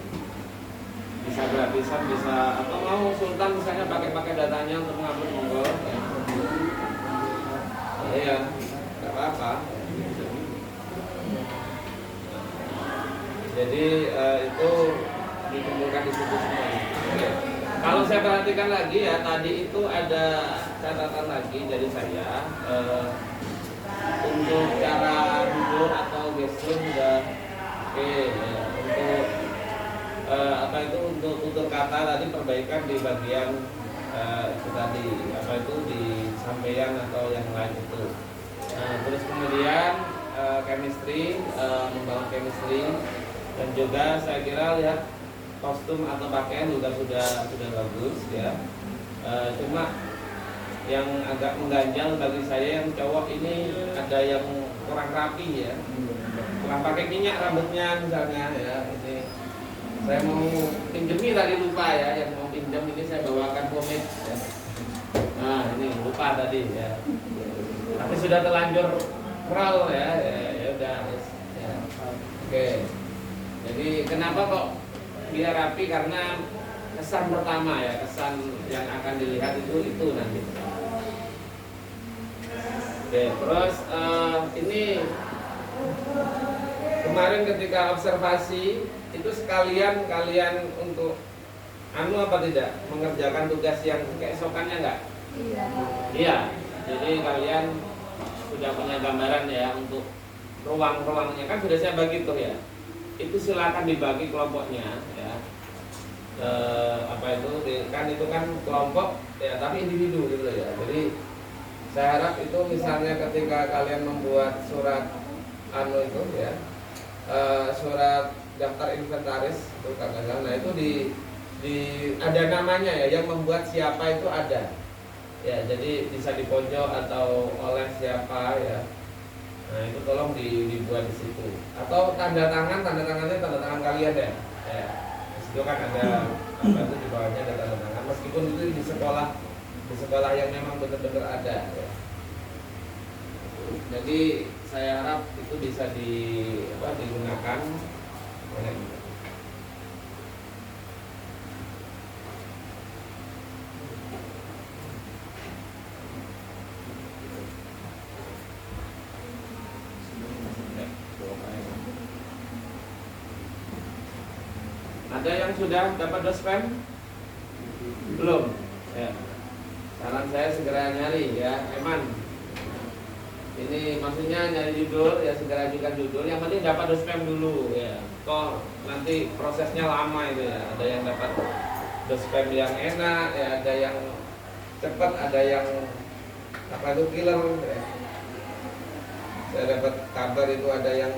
bisa gratisan, bisa atau mau Sultan misalnya pakai datanya untuk mengupload monggo ya, nggak apa-apa. Jadi itu dikumpulkan di situ semua. Kalau saya perhatikan lagi ya, tadi itu ada catatan lagi dari saya untuk cara duduk atau gestur sudah oke ya. Untuk apa itu untuk tutur kata tadi perbaikan di bagian itu tadi apa itu di sampaian atau yang lain itu. Nah, terus kemudian chemistry, membangun chemistry, dan juga saya kira lihat kostum atau pakaian juga sudah bagus ya. Cuma yang agak mengganjal bagi saya yang cowok ini ada yang kurang rapi ya, kurang pakai minyak rambutnya misalnya ya. Ini saya mau pinjemi tadi lupa ya, yang mau pinjam ini saya bawakan pomade ya. Nah ini lupa tadi ya, tapi sudah terlanjur kral ya, ya udah ya. Oke, jadi kenapa kok biar rapi? Karena kesan pertama ya, kesan yang akan dilihat itu nanti. Oke, terus ini kemarin ketika observasi itu sekalian kalian untuk apa tidak mengerjakan tugas yang keesokannya enggak? Iya. Jadi kalian sudah punya gambaran ya untuk ruang-ruangnya, kan sudah saya bagi tuh ya. Itu silakan dibagi kelompoknya ya. Apa itu kan kelompok ya, tapi individu gitu ya. Jadi saya harap itu misalnya ketika kalian membuat surat itu ya, surat daftar inventaris itu katakan, nah itu di ada namanya ya, yang membuat siapa itu ada ya, jadi bisa di pojok atau oleh siapa ya. Nah itu tolong dibuat di situ, atau tanda tangannya tanda tangan kalian ya. Di situ kan ada apa itu di bawahnya ada tanda tangan, meskipun itu di sekolah yang memang benar-benar ada ya. Jadi saya harap itu bisa digunakan. Ada yang sudah dapat dospem? Belum? Ya. Saran saya segera nyari ya, Eman. Ini maksudnya nyari judul ya, segera ajukan judul. Yang penting dapat dospem dulu ya. Kok nanti prosesnya lama itu ya. Ada yang dapat dospem yang enak ya, ada yang cepat, ada yang apa itu killer ya. Saya dapat kabar itu ada yang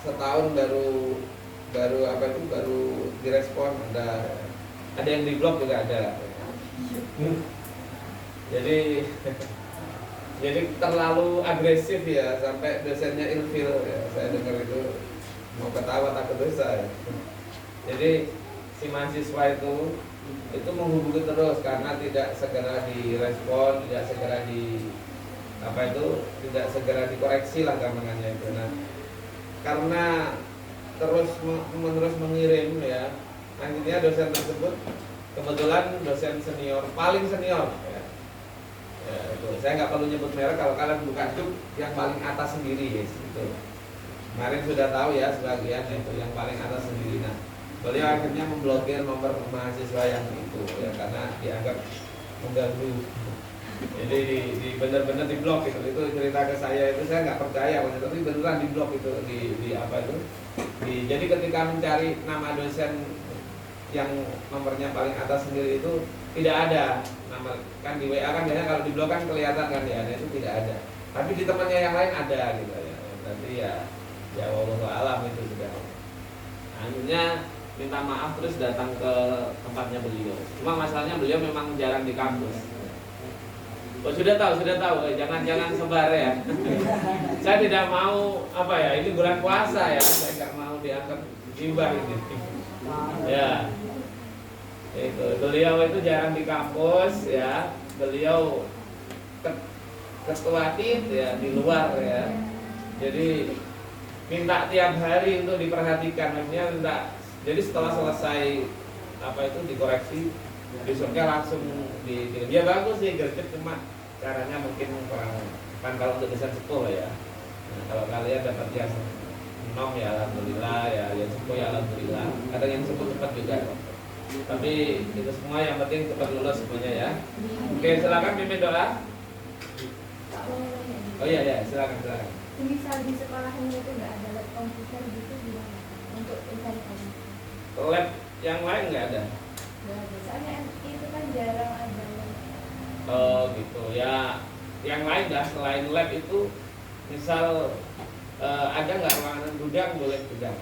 setahun baru apa itu baru direspon, ada yang di blog juga ada. Jadi terlalu agresif ya, sampai dosennya ilfil ya. Saya dengar itu mau ketawa takut dosa ya. Jadi si mahasiswa itu menghubungi terus karena tidak segera direspon, tidak segera dikoreksi lah gampangannya itu. Nah, karena terus menerus mengirim ya, akhirnya dosen tersebut kebetulan dosen senior, paling senior ya. Ya, itu. Saya nggak perlu nyebut merek, kalau kalian buka cuk yang paling atas sendiri guys, itu kemarin sudah tahu ya sebagian itu yang paling atas sendiri. Nah, beliau akhirnya memblokir nomor mahasiswa yang itu ya, karena dianggap mengganggu. Jadi di benar-benar di blok itu cerita ke saya itu, saya nggak percaya tapi beneran di blok itu di apa itu jadi ketika mencari nama dosen yang nomornya paling atas sendiri itu tidak ada nama, kan di WA kan biasanya kalau di blok kan kelihatan kan ya, itu tidak ada, tapi di temannya yang lain ada gitu ya. Nanti ya wallahu alam itu sudah. Akhirnya minta maaf terus datang ke tempatnya beliau. Cuma masalahnya beliau memang jarang di kampus. Oh, sudah tahu, jangan sebar ya. Saya tidak mau apa ya, ini bulan puasa ya, saya nggak mau dianggap gibah ini. Ya, itu beliau itu jarang di kampus ya, beliau ketua tim ya di luar ya. Jadi minta tiap hari untuk diperhatikan, maksudnya minta. Jadi setelah selesai apa itu dikoreksi, besoknya langsung dikirim. Ya bagus sih, gercep, cuma caranya mungkin kurang kan kalau untuk desain sepuh ya. Nah, kalau kalian dapat yang nom ya alhamdulillah ya, yang sepuh ya alhamdulillah. Kadang yang sepuh cepat juga. Tapi itu semua yang penting cepat lulus semuanya ya. Oke, silakan pimpin doa. Oh iya silakan. Misal di sekolahnya itu nggak ada lab komputer gitu gimana untuk inventaris? Lab yang lain nggak ada? Nggak ada, soalnya itu kan jarang ada. Oh gitu ya. Yang lain dah selain lab itu, misal ada nggak ruangan gudang, boleh gudang.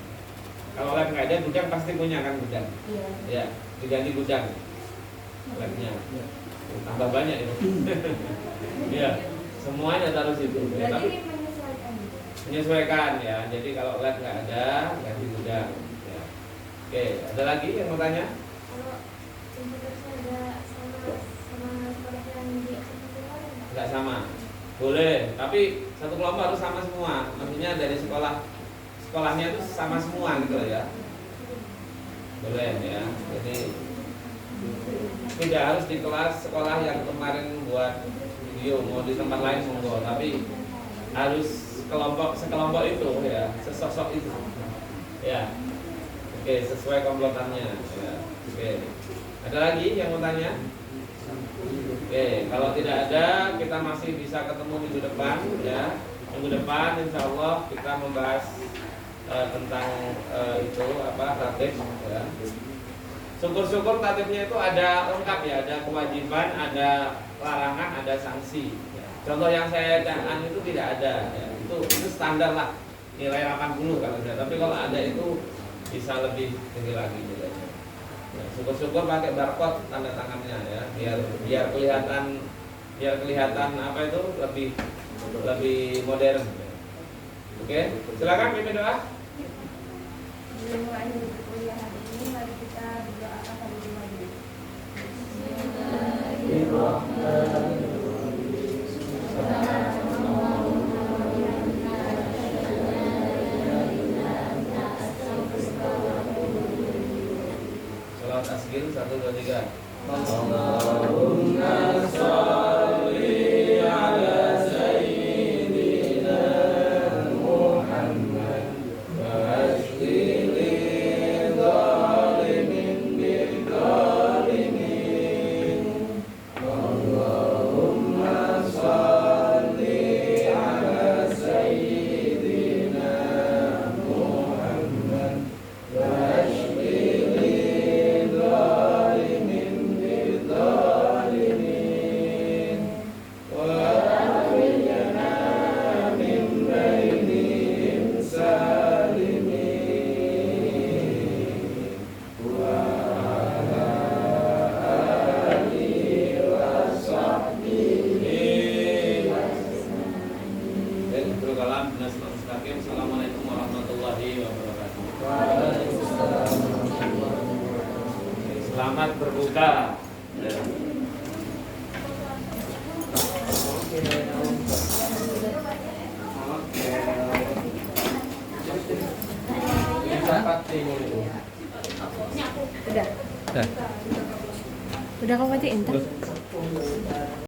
Kalau lab nggak ada, gudang pasti punya kan gudang. Iya. Ya, diganti gudang labnya. Tambah banyak itu. Iya, semuanya taruh situ. Ya, Berarti tapi ini menyesuaikan gitu. menyesuaikan ya. Jadi kalau lab nggak ada, ganti gudang. Ya. Oke, ada lagi yang mau tanya? Kalau inventarisnya ada sama sekolah yang di eksekutif lain, Nggak sama, boleh. Tapi satu kelompok harus sama semua. Maksudnya dari sekolahnya itu sama semua gitu loh ya. Boleh ya. Jadi tidak harus di kelas sekolah yang kemarin buat video, mau di tempat lain monggo, tapi harus sekelompok itu ya, sesosok itu ya. Oke, sesuai komplotannya ya. Oke, ada lagi yang mau tanya? Oke, kalau tidak ada kita masih bisa ketemu minggu depan ya. Minggu depan insya Allah kita membahas tentang itu apa tatib ya. Syukur-syukur tatibnya itu ada lengkap ya, ada kewajiban, ada larangan, ada sanksi. Ya. Contoh yang saya canaan itu tidak ada, ya. Itu standar lah, nilai 80 kalau ada. Tapi kalau ada itu bisa lebih tinggi lagi nilainya. Ya, syukur-syukur pakai barcode tanda tangannya ya, biar kelihatan apa itu lebih modern. Ya. Oke, silakan pimpin doa. Sebelum akhir kuliah hari ini, mari kita berdoa pada dua dulu. Salat asgil 1 2 3. Allahumma sholli ala sayyidina Muhammad wa ashfili zalimin buka. Ya. Udah. Udah kamu matiin,